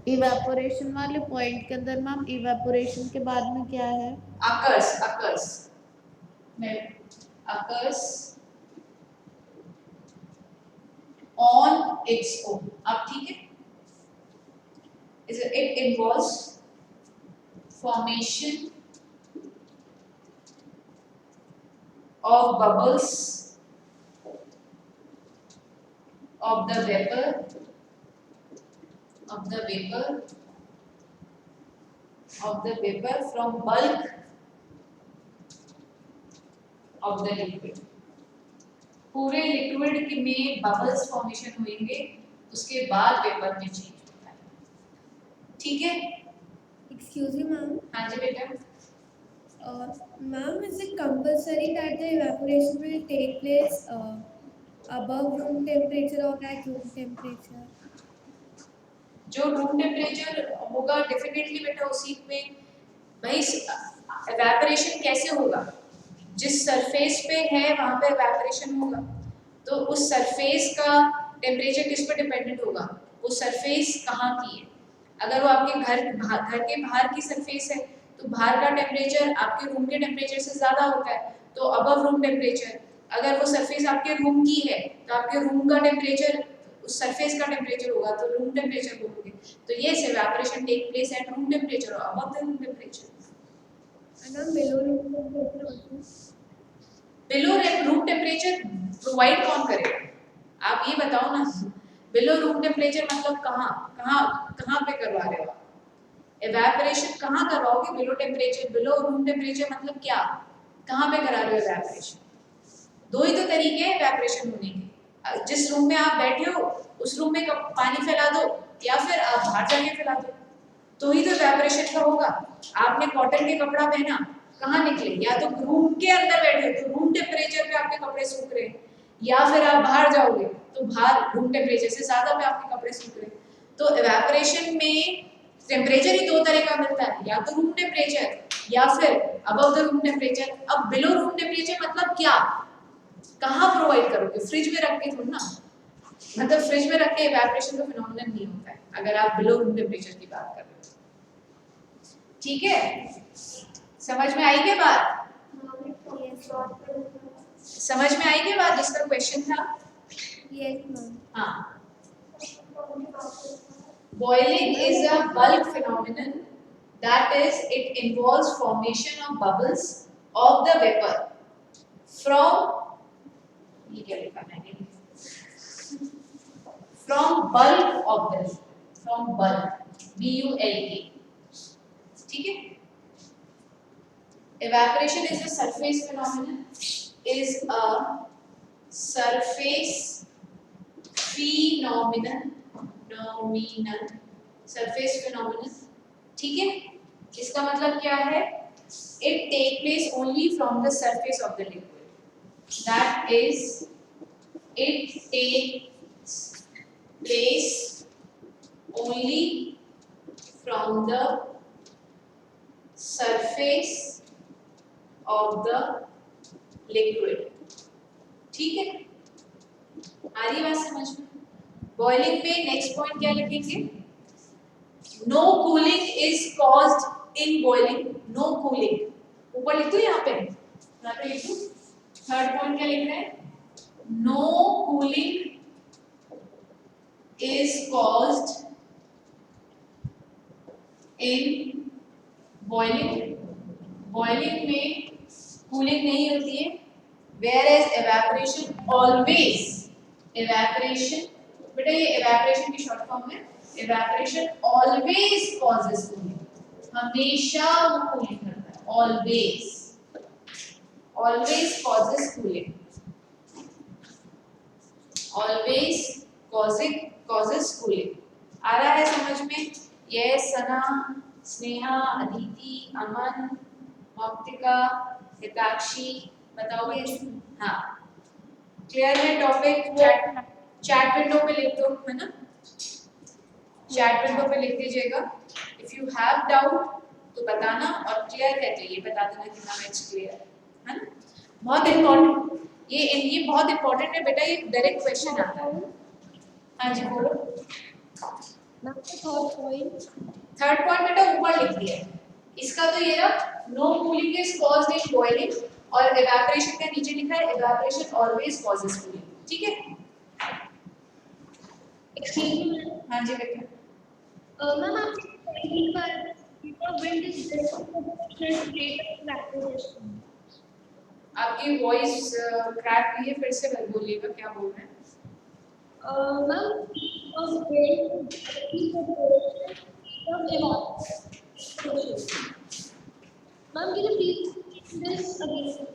इवेपोरेशन वाले पॉइंट के अंदर मैम इवेपोरेशन के बाद में क्या है? Occurs. में occurs on its own. अब ठीक है, it involves formation of bubbles of the vapor from bulk of the liquid. पूरे लिक्विड में बबल्स फॉर्मेशन होंगे, उसके बाद वेपर में चेंज होता है, ठीक है। Excuse me, ma'am. हाँ जी बेटा। Ma'am, is it compulsory that the evaporation will take place above room temperature or at room temperature? जो रूम टेम्परेचर होगा डेफिनेटली बेटा उसी में, भाई एवेपोरेशन कैसे होगा, जिस सरफेस पे है वहां पे एवेपोरेशन होगा, तो उस सरफेस का टेम्परेचर किस पर डिपेंडेंट होगा, वो सरफेस कहाँ की है। अगर वो आपके घर के बाहर की सरफेस है तो बाहर का टेम्परेचर आपके रूम के टेम्परेचर से ज़्यादा होता है, तो अबव रूम टेम्परेचर। अगर वो सरफेस आपके रूम की है तो आपके रूम का टेम्परेचर उस सरफेस का टेम्परेचर होगा, तो रूम टेम्परेचर बोलोगे। तो ये evaporation take place at room temperature और above the room temperature. And ma'am, below room temperature also? Below room temperature provide कौन करेगा, आप ये बताओ ना। बिलो रूम टेम्परेचर मतलब कहाँ कहाँ कहाँ पे करवा रहे हो आप एवेपोरेशन, कहाँ करवाओगे below temperature. Below room temperature मतलब क्या, कहाँ पे करा रहे हो एवेपोरेशन। दो ही तो तरीके हैं एवेपोरेशन होने के, जिस रूम में आप बैठे हो उस रूम में पानी फैला दो या फिर आप बाहर जाके फैला दो, तो ही तो एवेपोरेशन का होगा। आपने कॉटन के कपड़ा पहना, कहाँ निकले, या तो रूम के अंदर बैठे तो रूम टेम्परेचर पे आपके कपड़े सूख रहे हैं, या फिर आप बाहर जाओगे तो बाहर रूम टेम्परेचर से ज्यादा पे आपके कपड़े सूख रहे हैं। तो एवेपोरेशन में टेम्परेचर ही दो तरह का मिलता है, या तो रूम टेम्परेचर या फिर अबव द रूम टेम्परेचर। अब बिलो रूम टेम्परेचर मतलब क्या, कहाँ प्रोवाइड करोगे, फ्रिज में रख के थोड़ी ना, मतलब फ्रिज में रख के एवेपोरेशन का फिनोमेनन नहीं होता है अगर आप बिलो रूम टेम्परेचर की बात कर रहे हो, ठीक है। समझ में आई क्या बात, समझ में आई क्या बात, जिसका क्वेश्चन था। Yes, ma'am. हाँ, boiling is a bulk phenomenon, that is it involves formation of bubbles of the vapor from, ये क्या लिखा मैंने, from bulk of the, from bulk, BULK, ठीक है। evaporation is a surface phenomenon, is a surface phenomenon, surface phenomenon, ठीक है। इसका मतलब क्या है, it take place only from the surface of the liquid, that is it takes place only from the surface of the liquid, ठीक है। आ रही बात समझ में। बॉइलिंग में नेक्स्ट पॉइंट क्या लिखेंगे, no cooling is caused in boiling, no cooling ऊपर लिख दो, यहाँ पे लिख दो। थर्ड पॉइंट क्या लिख रहे हैं, no cooling is caused in boiling, boiling में कूलिंग नहीं होती है, whereas evaporation always, evaporation बेटा ये evaporation की शॉर्ट फॉर्म है, evaporation always causes cooling, हमेशा वो कूलिंग करता है, always causes cooling, always causes cooling। आ रहा है समझ में, ये सना, स्नेहा, अदिति, अमन, मौक्तिका, हिताक्षी, बताओ बच्चों। हाँ, क्लियर है टॉपिक, चैट विंडो पे लिख दो, है ना, चैट विंडो पे लिख दीजिएगा। इफ यू हैव डाउट तो बताना, और क्लियर है तो ये बता देना कि हाँ मैच क्लियर है ना। बहुत इम्पोर्टेंट, ये बहुत इम्पोर्टेंट है बेटा, ये डायरेक्ट क्वेश्चन आता है। हाँ जी बोलो। थर्ड पॉइंट बेटा ऊपर लिख दिया है, इसका तो ये ना, no cooling is caused in boiling और इवेपोरेशन का नीचे लिखा है इवेपोरेशन ऑलवेज कॉजेस कूलिंग, ठीक है। Excuse me, ma'am. हाँ जी बेटा, Ma'am, आपने पहली बार wind is less than proportional to rate of evaporation. आपकी वॉइस क्रैक हुई है, फिर से बोलिएगा क्या बोल रहे हैं। Ma'am, speed of wind is directly proportional to speed of evaporation. Ma'am, can you please repeat this again?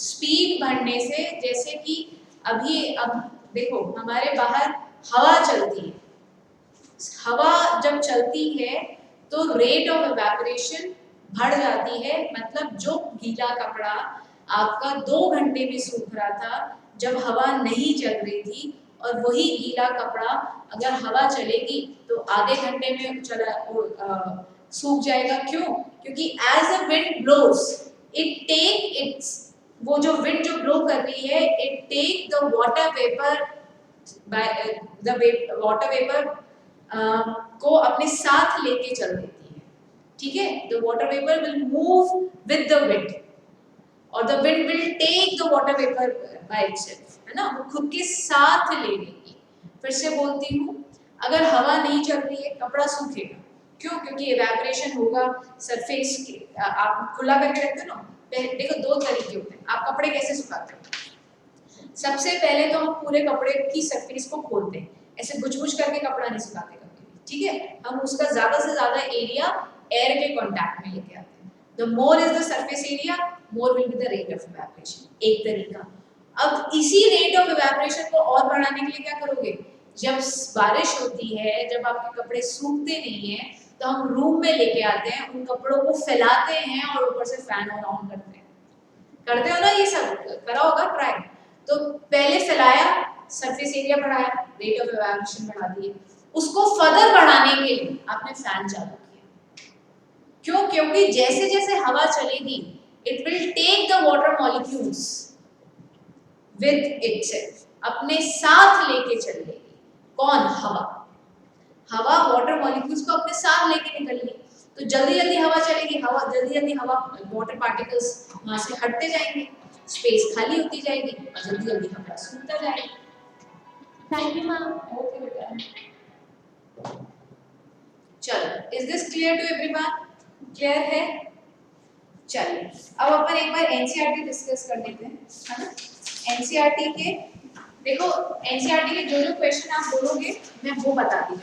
Speed बढ़ने से, जैसे कि अब देखो हमारे बाहर हवा चलती है, हवा जब चलती है तो रेट ऑफ इवेपोरेशन बढ़ जाती है। मतलब जो गीला कपड़ा आपका 2 घंटे में सूख रहा था जब हवा नहीं चल रही थी, और वही गीला कपड़ा अगर हवा चलेगी तो आधे घंटे में सूख जाएगा। क्यों? क्योंकि as a wind blows it take its, वो जो विंड जो ब्लो कर रही है it take the water vapour water vapour को अपने साथ लेके चल देती है, ठीक है। The water vapour will move with the wind और the wind will take the water vapour by itself, है ना, वो खुद के साथ ले लेगी। फिर से बोलती हूँ, अगर हवा नहीं चल रही है कपड़ा सूखेगा। क्यों? क्योंकि इवेपोरेशन होगा सरफेस के, आप खुला करके रखते हो ना। देखो 2 तरीके होते हैं, आप कपड़े कैसे सुखाते हो। सबसे पहले तो हम पूरे कपड़े की सरफेस को खोलते हैं, ऐसे बुझ करके कपड़ा नहीं सुखाते कभी, ठीक है। हम उसका ज्यादा से ज्यादा एरिया एयर के कांटेक्ट में लेके आते हैं। The more is the surface area, more will be the rate of evaporation, एक तरीका। अब इसी रेट ऑफ इवेपोरेशन को और बढ़ाने के लिए क्या करोगे, जब बारिश होती है, जब आपके कपड़े सूखते नहीं है, तो हम रूम में लेके आते हैं, उन कपड़ों को फैलाते हैं और ऊपर से फैन ऑन करते हैं। करते हो ना, ये सब करा होगा ट्राई। तो पहले फैलाया, सरफेस एरिया बढ़ाया, रेट ऑफ इवेपोरेशन बढ़ा दिए। उसको फर्दर बढ़ाने के लिए आपने फैन चालू किया। क्यों? क्योंकि जैसे जैसे हवा चलेगी it will take the water molecules with itself, अपने साथ लेके चल लेगी। कौन? हवा। हवा वाटर मॉलिक्यूल्स को अपने साथ लेके निकलेगी, तो जल्दी जल्दी हवा चलेगी, जल्दी हवा वाटर पार्टिकल्स वहां से हटते जाएंगे, स्पेस खाली होती जाएगी और जल्दी जल्दी कपड़ा सूखता जाएगा। Thank you, ma'am. ओके बेटा, चलो, is this clear to everyone? Clear है? चलिए अब अपन एक बार एनसीईआरटी डिस्कस कर लेते हैं, है ना। एनसीईआरटी के देखो, एनसीईआरटी के जो जो क्वेश्चन आप बोलोगे मैं वो बताती हूँ।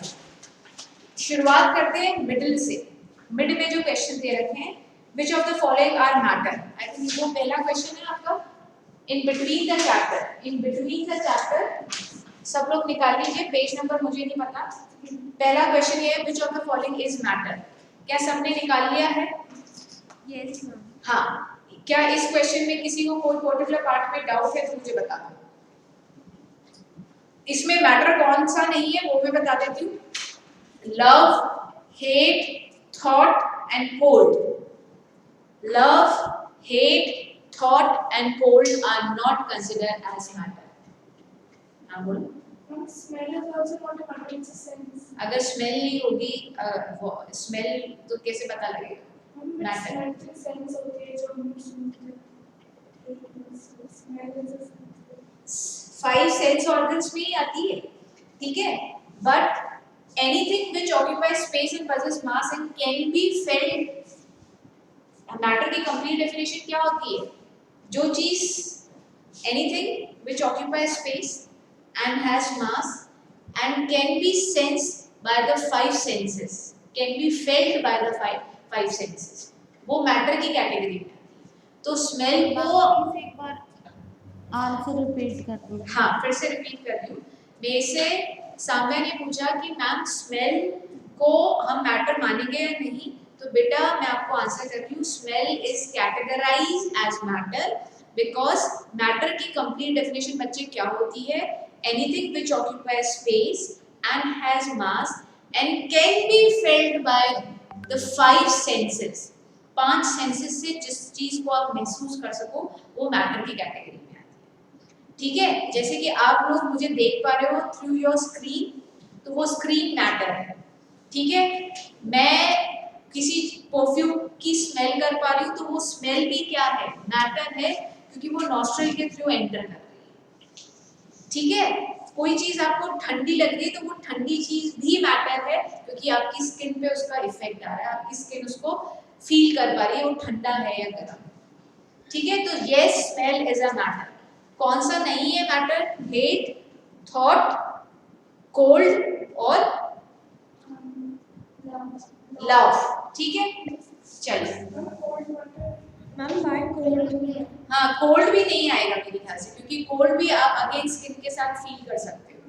शुरुआत करते हैं मिडिल से। मिड में जो क्वेश्चन दे रखे हैं, which of the following are matter? I think वो पहला क्वेश्चन है आपका। इन बिटवीन द चैप्टर, सब लोग निकाल लीजिए, पेज नंबर मुझे नहीं पता। पहला क्वेश्चन ये है, which of the following is matter? क्या सबने निकाल लिया है? Yes ma'am. हाँ, क्या इस क्वेश्चन में किसी को कोई पर्टिकुलर पार्ट में डाउट है तो मुझे बता दो। इसमें मैटर कौन सा नहीं है वो मैं बता देती हूँ। Love, hate, thought and cold. Love, hate, thought and cold are not considered as matter. हाँ बोलो। Smell is also not a matter, it's a sense. अगर स्मेल नहीं होगी, स्मेल तो कैसे पता लगेगा? मैटर सेंस होती है जो हम सुनते हैं। Smell is a sense. 5 sense organs में ही आती है, ठीक है। But anything which occupies space and possesses mass and can be felt. Matter की कंप्लीट डेफिनेशन क्या होती है? जो चीज, anything which occupies space and has mass and can be sensed by the 5 senses, can be felt by the five senses, वो matter की category में। तो स्मेल को एक बार आंसर रिपीट कर दो। हाँ, फिर से रिपीट कर रही हूँ। मेरे से साम्या ने पूछा कि मैम स्मेल को हम मैटर मानेंगे या नहीं, तो बेटा मैं आपको आंसर कर रही हूँ, smell is categorized as matter because matter की कंप्लीट डेफिनेशन बच्चे क्या होती है? Anything which occupies space and has mass and can be felt by the 5 senses. 5 senses से जिस चीज को आप महसूस कर सको वो मैटर की कैटेगरी में आती है, ठीक है। जैसे कि आप लोग मुझे देख पा रहे हो थ्रू योर स्क्रीन, तो वो स्क्रीन मैटर है, ठीक है। मैं किसी परफ्यूम की स्मेल कर पा रही हूँ तो वो स्मेल भी क्या है, मैटर है, क्योंकि वो नॉस्ट्रल के थ्रू एंटर कर रही है। ठीक है, कोई चीज आपको ठंडी लग रही है तो वो ठंडी चीज भी मैटर है, क्योंकि आपकी स्किन पे उसका इफेक्ट आ रहा है, आपकी स्किन उसको फील कर पा रही है वो ठंडा है या गर्म। ठीक है, तो ये स्मेल इज अ मैटर। कौन सा नहीं है मैटर? हेट, थॉट, कोल्ड और लव। ठीक है, चलिए। मैम बात कोल्ड हाँ, कोल्ड भी नहीं आएगा मेरे ख्याल से, क्योंकि कोल्ड भी आप अगेन स्किन के साथ फील कर सकते हो।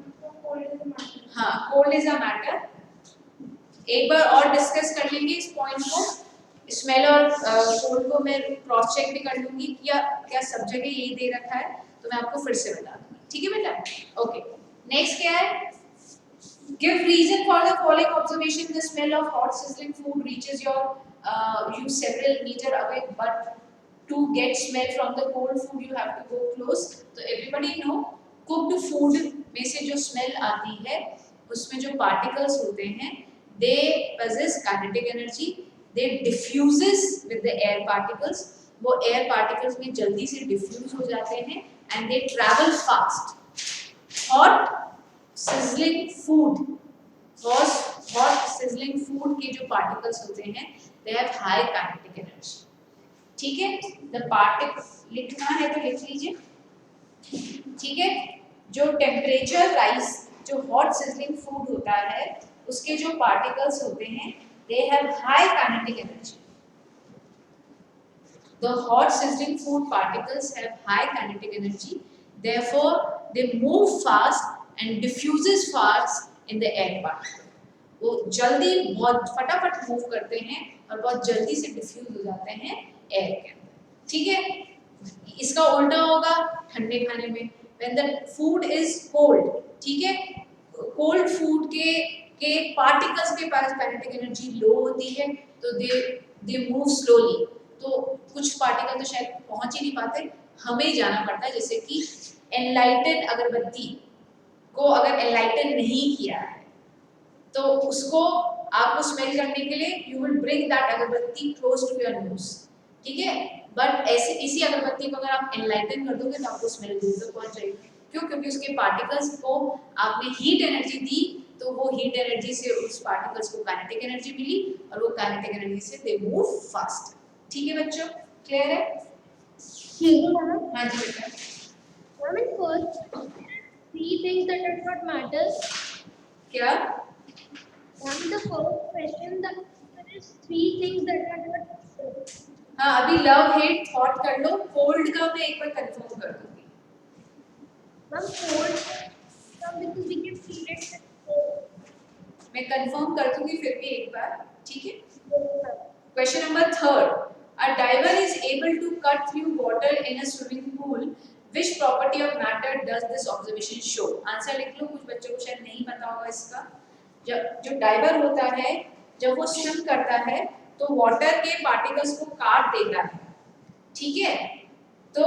हाँ, कोल्ड इज अ मैटर। एक बार और डिस्कस कर लेंगे इस पॉइंट को। स्मेल और कोल्ड को मैं क्रॉस चेक भी कर लूंगी कि क्या सब जगह यही दे रखा है, तो मैं आपको फिर से बता दूंगी। ठीक है बेटा, ओके। नेक्स्ट क्या है? Give reason for the following observation. The smell of hot sizzling food reaches you several meter away, but to get smell from the cold food you have to go close. So everybody know cooked food में से जो smell आती है उसमें जो particles होते हैं they possess kinetic energy. They diffuses with the air particles. वो air particles में जल्दी से diffuse हो जाते हैं and they travel fast. Hot sizzling food, hot sizzling food के जो particles होते हैं they have high kinetic energy. ठीक है, the particle लिखना है तो लिख लीजिए। ठीक है, जो टेम्परेचर राइज, जो हॉट सिजलिंग फूड होता है उसके जो पार्टिकल्स होते हैं they have high kinetic energy. The hot sizzling food particles have high kinetic energy, therefore they move fast and diffuses fast in the air particle. वो जल्दी बहुत फटाफट मूव करते हैं और बहुत जल्दी से डिफ्यूज हो जाते हैं एयर के अंदर। ठीक है, इसका उल्टा होगा ठंडे खाने में। When the food is cold, ठीक है, कोल्ड फूड के पार्टिकल्स के पास काइनेटिक एनर्जी लो होती है तो दे मूव स्लोली, तो कुछ पार्टिकल तो शायद पहुंच ही नहीं पाते, हमें जाना पड़ता है। जैसे कि एनलाइटन अगरबत्ती को अगर एनलाइटन नहीं किया है तो उसको आपको स्मेल करने के लिए यू विल ब्रिंग दैट अगरबत्ती क्लोज टू योर नोज। ठीक है, बट ऐसे इसी अगरबत्ती को अगर आप एनलाइटन कर दोगे तो आपको स्मेल दूर तक पहुंच जाएगी। क्यों? क्योंकि उसके पार्टिकल्स को आपने हीट एनर्जी दी तो वो हीट एनर्जी से उस पार्टिकल्स को काइनेटिक एनर्जी मिली और वो काइनेटिक एनर्जी से दे मूव फास्ट। ठीक है बच्चों, क्लियर है? हाँ जी बेटा। Ma'am, in first, three things that does not matter. क्या? Ma'am, the first question that there is three things that are not matter. हाँ, अभी लव हेट थॉट कर लो, कोल्ड का मैं एक बार कंफर्म कर दूंगी। Ma'am, cold, because we can feel it. मैं कंफर्म कर दूंगी फिर भी एक बार। ठीक है, question number third, a diver is able to cut through water in a swimming pool. Which property of matter does this observation show? Answer लिख लो, कुछ बच्चों को शायद नहीं पता होगा इसका। जो डाइवर होता है जब वो स्विम करता है तो वाटर के पार्टिकल्स को काट देता है। ठीक है, तो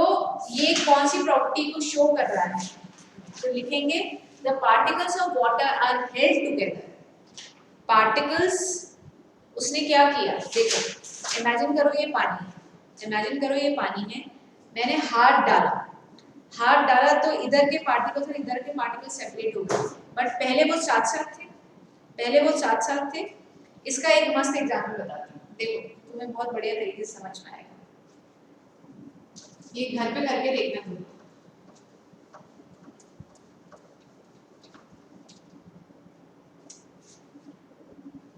ये कौन सी प्रॉपर्टी को शो कर रहा है? तो लिखेंगे the particles of water are held together. Particles, उसने क्या किया? देखो, इमेजिन करो ये पानी, इमेजिन करो ये पानी है, मैंने हाथ डाला तो इधर के पार्टिकल्स और इधर के पार्टिकल्स सेपरेट हो गए, बट पहले वो साथ साथ थे। इसका एक मस्त एग्जांपल बताती हूँ, देखो तुम्हें बहुत बढ़िया तरीके से समझ में आएगा, ये घर पे करके देखना तुम।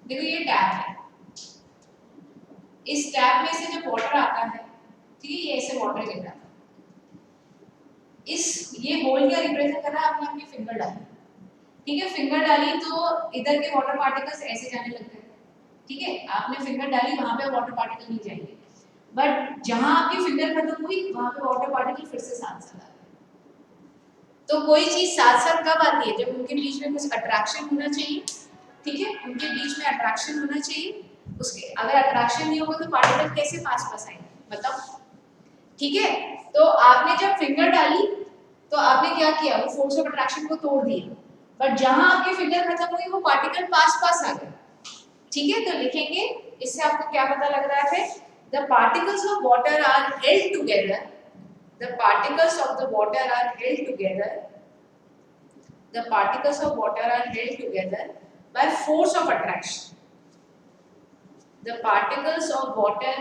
देखो ये टैप है, इस टैप में से जब वाटर आता है, ठीक है, ये ऐसे वाटर गिर रहा है, ये होल क्या रिप्रेजेंट कर रहा है? आपने अपनी फिंगर डाली, ठीक है, फिंगर डाली तो इधर के वाटर पार्टिकल्स ऐसे जाने लगते हैं। ठीक है, आपने फिंगर डाली, वहां पे वाटर पार्टिकल नहीं जाएंगे, बट जहां आपकी फिंगर खत्म हुई वहां पे वाटर पार्टिकल फिर से साथ आ गए। तो कोई चीज साथ साथ कब आती है? जब उनके बीच में कुछ अट्रैक्शन होना चाहिए। ठीक है, उनके बीच में अट्रैक्शन होना चाहिए, उसके अगर अट्रैक्शन नहीं होगा तो पार्टिकल कैसे पास आएंगे बताओ? ठीक है, तो आपने जब फिंगर डाली तो आपने क्या किया? वो फोर्स ऑफ अट्रैक्शन को तोड़ दिया, बट जहां आपकी फिंगर खत्म हुई वो पार्टिकल पास आ गए। ठीक है, तो लिखेंगे, इससे आपको क्या पता लग रहा है, the particles of water are held together, the particles of the water are held together, the particles of water are held together by force of attraction. The particles of water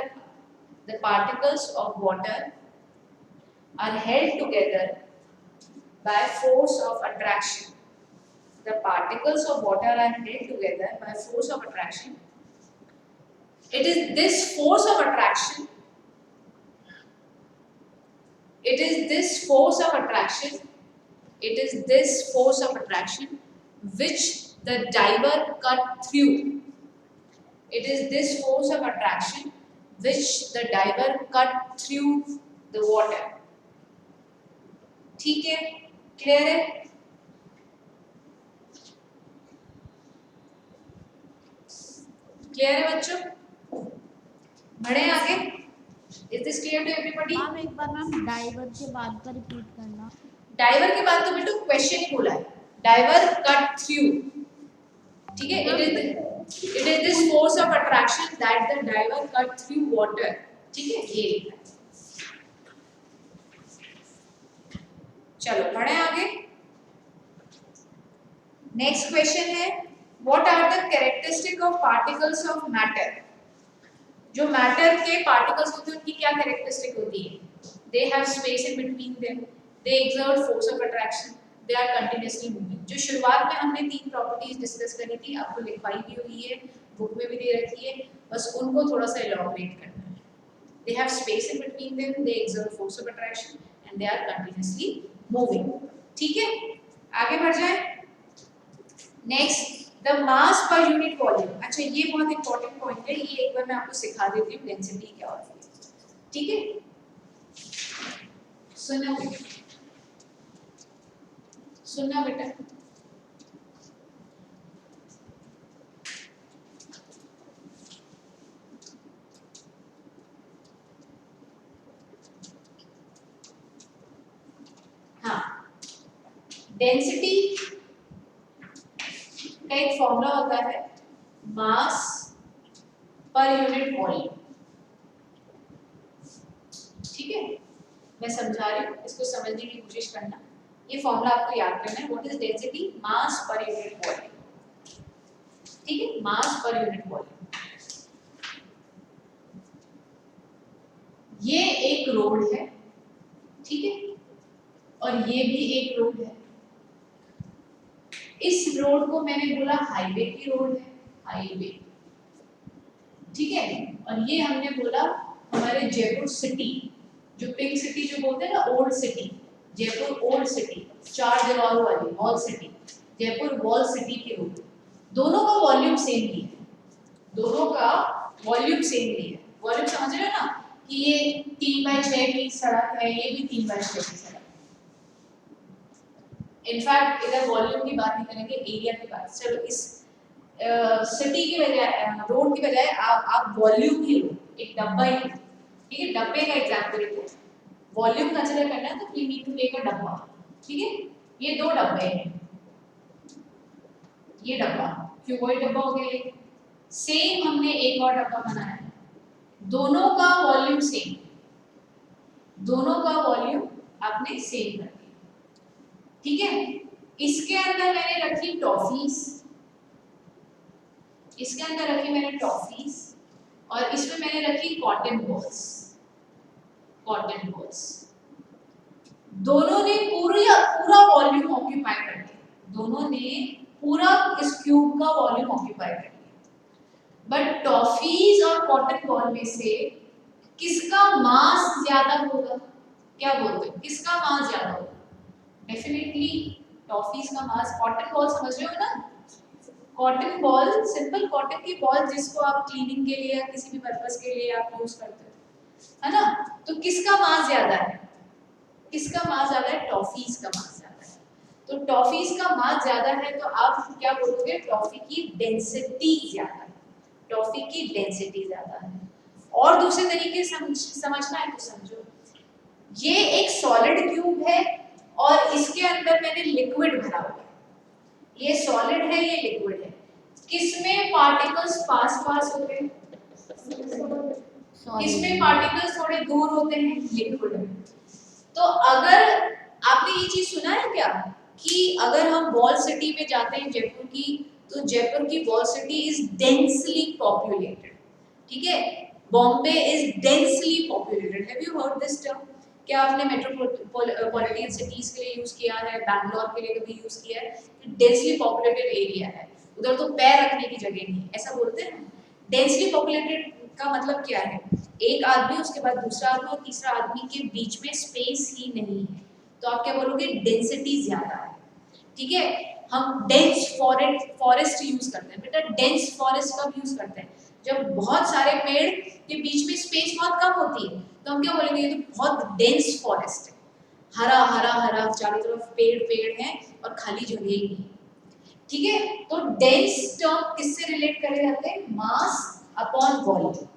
are held together by force of attraction. The particles of water are held together by force of attraction. It is this force of attraction. It is this force of attraction. It is this force of attraction which the diver cut through. It is this force of attraction which the diver cut through the water. ठीक है, clear है? Clear है बच्चों? बढ़े आगे? Is this clear to everybody? Ma'am एक बार ma'am driver के बाद का रिपीट करना। डाइवर के बाद तो बेटा क्वेश्चन ही बोला है, डाइवर कट थ्रू, ठीक है, it is this force of attraction that the diver cut through water, ठीक है, ये लिखना है। चलो बढ़े आगे। नेक्स्ट क्वेश्चन है, what are the characteristic of particles of matter. जो मैटर के पार्टिकल्स होते हैं उनकी क्या कैरेक्टरिस्टिक होती है? They have space in between them, they exert force of attraction, they are continuously moving। जो शुरुआत में हमने 3 प्रॉपर्टीज डिस्कस करी थी, आपको लिखवाई भी हुई है, बुक में भी दे रखी है, बस उनको थोड़ा सा एलॉबरेट करना है। they have space in between them, they exert force of attraction and they are continuously moving, ठीक है, आगे बढ़ जाए। Next, the mass per unit volume. अच्छा, ये बहुत इंपॉर्टेंट पॉइंट है, ये एक बार मैं आपको सिखा देती हूँ डेंसिटी क्या होती है, ठीक है, सुनना बेटा। हाँ, डेंसिटी का एक फॉर्मूला होता है, मास पर यूनिट वॉल्यूम, ठीक है, मैं समझा रही हूँ, इसको समझने की कोशिश करना। ये फॉर्मूला आपको याद करना है, what is density, mass per unit volume, ठीक है, मास पर यूनिट वॉल्यूम। ये एक रोड है, ठीक है, और ये भी एक रोड है। इस रोड को मैंने बोला हाईवे की रोड है, हाईवे, ठीक है, और ये हमने बोला हमारे जयपुर सिटी, जो पिंक सिटी जो बोलते हैं ना, old city, Jaipur old city, 4 दीवारों वाली wall city, Jaipur wall city की रोड। दोनों का वॉल्यूम सेम ही है, दोनों का वॉल्यूम सेम ही है। वॉल्यूम समझ रहे हो ना, कि ये 3/6 की सड़क है, ये भी 3/6 की सड़क है। इनफैक्ट इधर वॉल्यूम की बात नहीं करेंगे, एरिया की बात। चलो इस सिटी की बजाय, रोड की बजाय आप वॉल्यूम ही लो, एक डब्बा ही, ठीक है, डब्बे का एग्जांपल लो। वॉल्यूम कंसीडर करना है तो we need to take a डब्बा, ठीक है, ये 2 डब्बे हैं, ये डब्बा क्यूबॉइड डब्बा हो गया, ये सेम हमने एक और डब्बा बनाया है, दोनों का वॉल्यूम सेम, दोनों का वॉल्यूम आपने सेम कर दिया, ठीक है। इसके अंदर मैंने रखी टॉफीज, इसके अंदर रखी मैंने टॉफीज, और इसमें मैंने रखी कॉटन बॉल्स, कॉटन बॉल्स। दोनों ने पूरा वॉल्यूम ऑक्यूपाई कर लिया, दोनों ने पूरा इस क्यूब का वॉल्यूम ऑक्यूपाई कर लिया। बट टॉफीज और कॉटन बॉल में से किसका मास ज्यादा होगा? क्या बोलते हो, किसका मास ज्यादा होगा? डेफिनेटली टॉफीज का मास। कॉटन बॉल समझ रहे हो ना, कॉटन बॉल, सिंपल कॉटन की बॉल जिसको आप क्लीनिंग के लिए या किसी भी पर्पस के लिए आप यूज करते हो, है ना, तो किसका मास ज्यादा है? किसका मास ज्यादा है? टॉफीज का मास ज्यादा है। तो टॉफीज का मास ज्यादा है तो आप क्या बोलोगे? टॉफी की डेंसिटी ज्यादा है, टॉफी की डेंसिटी ज्यादा है। और दूसरे तरीके समझना है तो समझो, ये एक सॉलिड क्यूब है और इसके अंदर मैंने लिक्विड भरा हुआ है, ये सॉलिड है, ये लिक्विड है। किसमें पार्टिकल्स पास पास होते हैं, किसमें पार्टिकल्स थोड़े दूर होते हैं, लिक्विड में। तो अगर आपने ये चीज सुना है क्या कि अगर हम वॉल सिटी में जाते हैं जयपुर की, तो जयपुर की wall city is densely populated, ठीक है, Bombay is densely populated. Have you heard this term? क्या आपने मेट्रोपॉलिटन सिटीज के लिए यूज किया है, बैंगलोर के लिए कभी यूज किया है? डेंसली पॉपुलेटेड एरिया है, उधर तो पैर रखने की जगह नहीं है, ऐसा बोलते हैं। डेंसली पॉपुलेटेड का मतलब क्या है? एक आदमी, उसके बाद दूसरा आदमी और तीसरा आदमी के बीच में स्पेस ही नहीं है, तो आप क्या बोलोगे? डेंसिटी ज्यादा है, ठीक है। हम डेंस फॉरेस्ट यूज करते हैं बेटा, डेंस फॉरेस्ट कब यूज करते हैं? जब बहुत सारे पेड़ के बीच में स्पेस बहुत कम होती है, तो हम क्या बोलेंगे? ये तो बहुत डेंस फॉरेस्ट है, हरा हरा हरा, चारों तरफ पेड़ पेड़ हैं और खाली जगह ही नहीं, ठीक है। तो डेंस टर्म किससे रिलेट करे जाते हैं? Mass upon volume.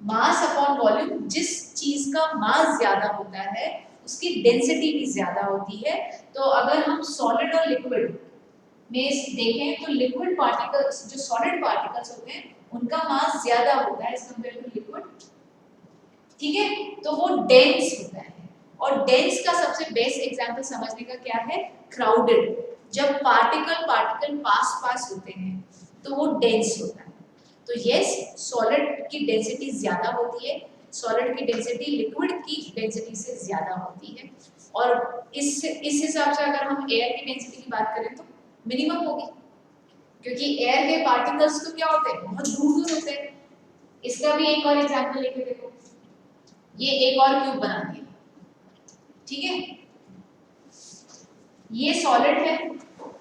Mass upon volume, जिस चीज का मास ज्यादा होता है उसकी डेंसिटी भी ज्यादा होती है। तो अगर हम सॉलिड और लिक्विड में देखें तो लिक्विड पार्टिकल्स, जो सॉलिड पार्टिकल्स होते हैं उनका मास ज्यादा होता है एज कंपेयर टू लिक्विड, ठीक है, तो वो डेंस होता है। और डेंस का सबसे बेस्ट एग्जांपल समझने का क्या है? क्राउडेड। जब पार्टिकल पार्टिकल पास पास होते हैं तो वो डेंस होता है। तो यस, सॉलिड की डेंसिटी ज्यादा होती है, सॉलिड की डेंसिटी लिक्विड की डेंसिटी से ज्यादा होती है। और इस हिसाब से अगर हम एयर की डेंसिटी की बात करें तो मिनिमम होगी, क्योंकि एयर के पार्टिकल्स तो क्या होते हैं? बहुत दूर दूर होते हैं। इसका भी एक और एग्जांपल लेके देखो, ये एक और क्यूब बना दिया, ठीक है, ये सॉलिड है,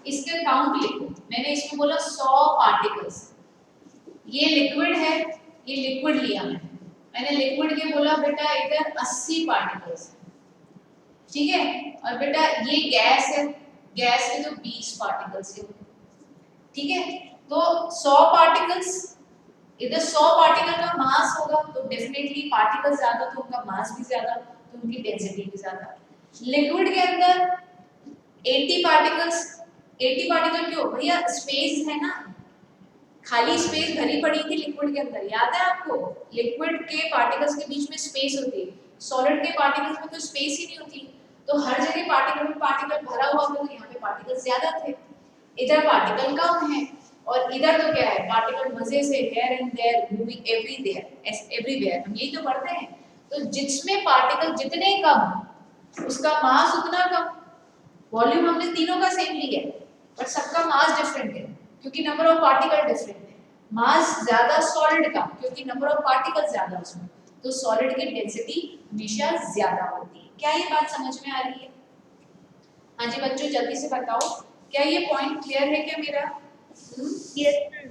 इसके काउंट लिखो। मैंने इसमें बोला 100 पार्टिकल्स। ये लिक्विड है, ये लिक्विड लिया मैंने लिक्विड के बोला बेटा इधर 80 पार्टिकल्स है, ठीक है। और बेटा ये गैस है, गैस के तो 20 पार्टिकल्स है, ठीक है। तो 100 पार्टिकल्स, इधर 100 पार्टिकल का मास होगा तो डेफिनेटली पार्टिकल ज्यादा तो उनका मास भी ज्यादा, तो उनकी डेंसिटी भी ज्यादा। लिक्विड के अंदर 80 पार्टिकल्स, 80 पार्टिकल क्यों भैया? स्पेस है ना, खाली स्पेस भरी पड़ी थी लिक्विड के अंदर, याद है आपको? लिक्विड के पार्टिकल्स के बीच में स्पेस होती है, सॉलिड के पार्टिकल्स में तो स्पेस ही नहीं होती, तो हर जगह पार्टिकल में पार्टिकल भरा हुआ था, तो यहाँ पे पार्टिकल ज्यादा थे, इधर पार्टिकल कम है। और इधर तो क्या है? पार्टिकल मजे से here and there, moving everywhere, हम यही तो पढ़ते हैं। तो जिसमें पार्टिकल जितने कम उसका मास उतना कम। वॉल्यूम हमने तीनों का सेम लिया है, पर सबका मास डिफरेंट है क्योंकि नंबर ऑफ पार्टिकल डिफरेंट है। मास ज्यादा सॉलिड का क्योंकि नंबर ऑफ पार्टिकल ज्यादा उसमें, तो सॉलिड की डेंसिटी हमेशा ज्यादा होती है। क्या ये बात समझ में आ रही है? हाँ जी बच्चों, जल्दी से बताओ, क्या ये पॉइंट क्लियर है क्या मेरा?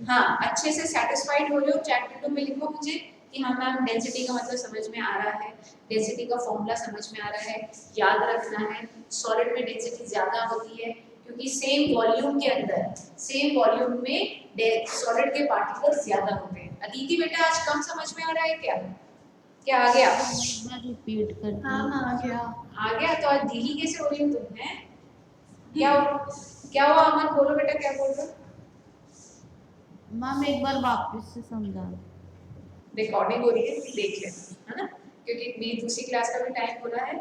हाँ, अच्छे से सेटिस्फाइड हो रहे हो? चैट विंडो में लिखो मुझे कि हाँ मैम डेंसिटी का मतलब समझ में आ रहा है, डेंसिटी का फॉर्मूला समझ में आ रहा है, याद रखना है। सॉलिड में डेंसिटी ज्यादा होती है क्योंकि सेम वॉल्यूम के अंदर, सेम वॉल्यूम में सॉलिड के पार्टिकल्स ज्यादा होते हैं। अदिति बेटा आज कम समझ में आ रहा है क्या? क्या आ गया? एक बार रिपीट कर हाँ आ गया। आ गया? तो आज ढीली कैसे हो रही हो तुम? हैं क्या हुआ अमन? बोलो बेटा, क्या बोल रहे हो? मैम एक बार वापस से समझा। रिकॉर्डिंग हो रही है, देख लेना, है ना, क्योंकि मेरी दूसरी क्लास का भी टाइम हो रहा है,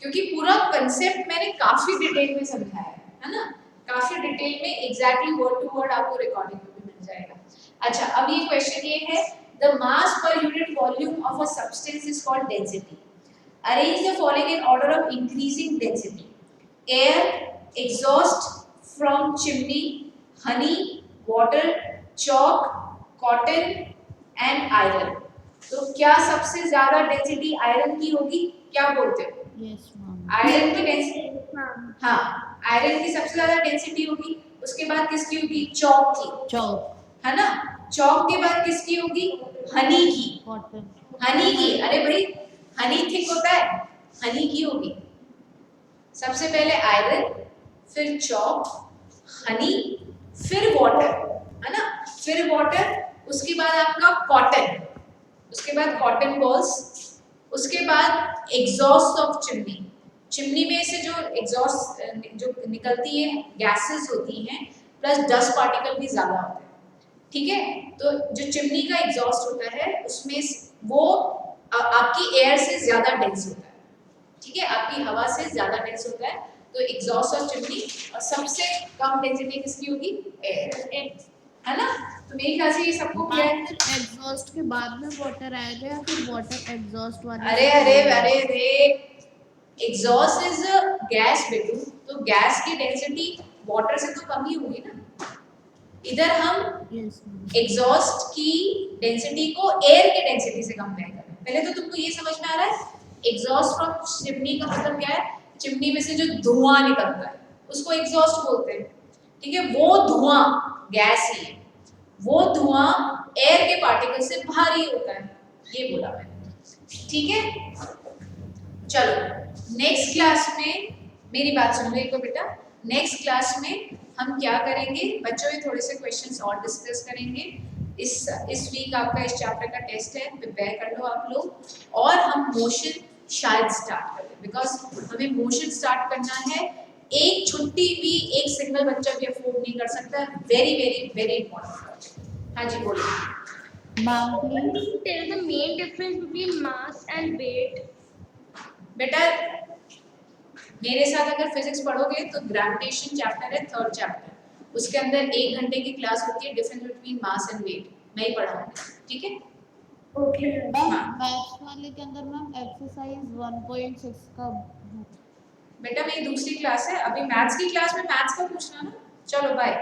क्योंकि पूरा कंसेप्ट मैंने काफी डिटेल में समझाया है ना, काफी डिटेल में, एग्जैक्टली वर्ड टू वर्ड आपको रिकॉर्डिंग में भी मिल जाएगा। अच्छा, अब ये क्वेश्चन ये है, the mass per unit volume of a substance is called density. Arrange the following in order of increasing density: air, exhaust from chimney, Honey, water, chalk, cotton and iron। तो क्या सबसे ज्यादा डेंसिटी आयरन की होगी? क्या बोलते हो? Yes ma'am. आयरन की डेंसिटी, हाँ आयरन की सबसे ज्यादा डेंसिटी होगी। उसके बाद किसकी होगी? चॉक की, चौक, है ना। चॉक के बाद किसकी होगी? हनी की, कॉटन, हनी की। अरे भाई हनी थिक होता है, हनी की होगी। सबसे पहले आयरन, फिर चॉक, हनी, फिर वाटर, है ना, फिर वाटर, उसके बाद आपका कॉटन, उसके बाद कॉटन बॉल्स, उसके बाद एग्जॉस्ट ऑफ चिमनी। चिमनी में से जो एग्जॉस्ट जो निकलती है गैसेस होती हैं, प्लस डस्ट पार्टिकल भी ज्यादा होते हैं, ठीक है। तो जो चिमनी का एग्जॉस्ट होता है उसमें वो आपकी एयर से ज्यादा डेंस होता है, ठीक है, आपकी हवा से ज्यादा डेंस होता है। तो एग्जॉस्ट और चिमनी, और सबसे कम डेंसिटी किसकी होगी, एयर, है ना। तो मेरे ख्याल से ये सबको क्लियर है। फिर एग्जॉस्ट के बाद में वाटर आएगा या फिर वाटर एग्जॉस्ट वाले अरे अरे अरे अरे, एग्जॉस्ट इज गैस बेटू, तो गैस की डेंसिटी वाटर से तो कम ही होगी ना। इधर हम यस एग्जॉस्ट की डेंसिटी को एयर के डेंसिटी से कंपेयर कर रहे हैं। पहले तो तुमको ये समझ में आ रहा है, एग्जॉस्ट फ्रॉम चिमनी का मतलब क्या है, चिमनी में से जो धुआं निकलता है उसको एग्जॉस्ट बोलते हैं, ठीक है। वो धुआं गैस ही है, वो धुआं एयर के पार्टिकल से भारी होता है, ये बोला मैंने, ठीक है। चलो नेक्स्ट क्लास में मेरी बात सुन लो बेटा, नेक्स्ट क्लास में हम क्या करेंगे बच्चों, ये थोड़े से क्वेश्चंस और डिस्कस करेंगे। इस वीक आपका इस चैप्टर का टेस्ट है, प्रिपेयर कर लो आप लोग, और हम मोशन शायद स्टार्ट कर दें, बिकॉज हमें मोशन स्टार्ट करना है। एक छुट्टी भी एक सिंगल बच्चा भी अफोर्ड नहीं कर सकता, वेरी वेरी वेरी इंपॉर्टेंट। हाँ जी बोलिए ma'am please. Tell the main difference between mass and weight. बेटा, मेरे साथ अगर फिजिक्स पढ़ोगे तो ग्रेविटेशन चैप्टर है, 3rd चैप्टर, उसके अंदर 1 घंटे की क्लास होती है, difference between mass and weight, मैं ही पढ़ाऊंगी, ठीक है। Okay. मैम हाँ। मैथ्स वाले के अंदर मैम एक्सरसाइज 1.6 का बेटा मेरी दूसरी क्लास है, अभी मैथ्स की क्लास में मैथ्स का पूछना ना। चलो बाय।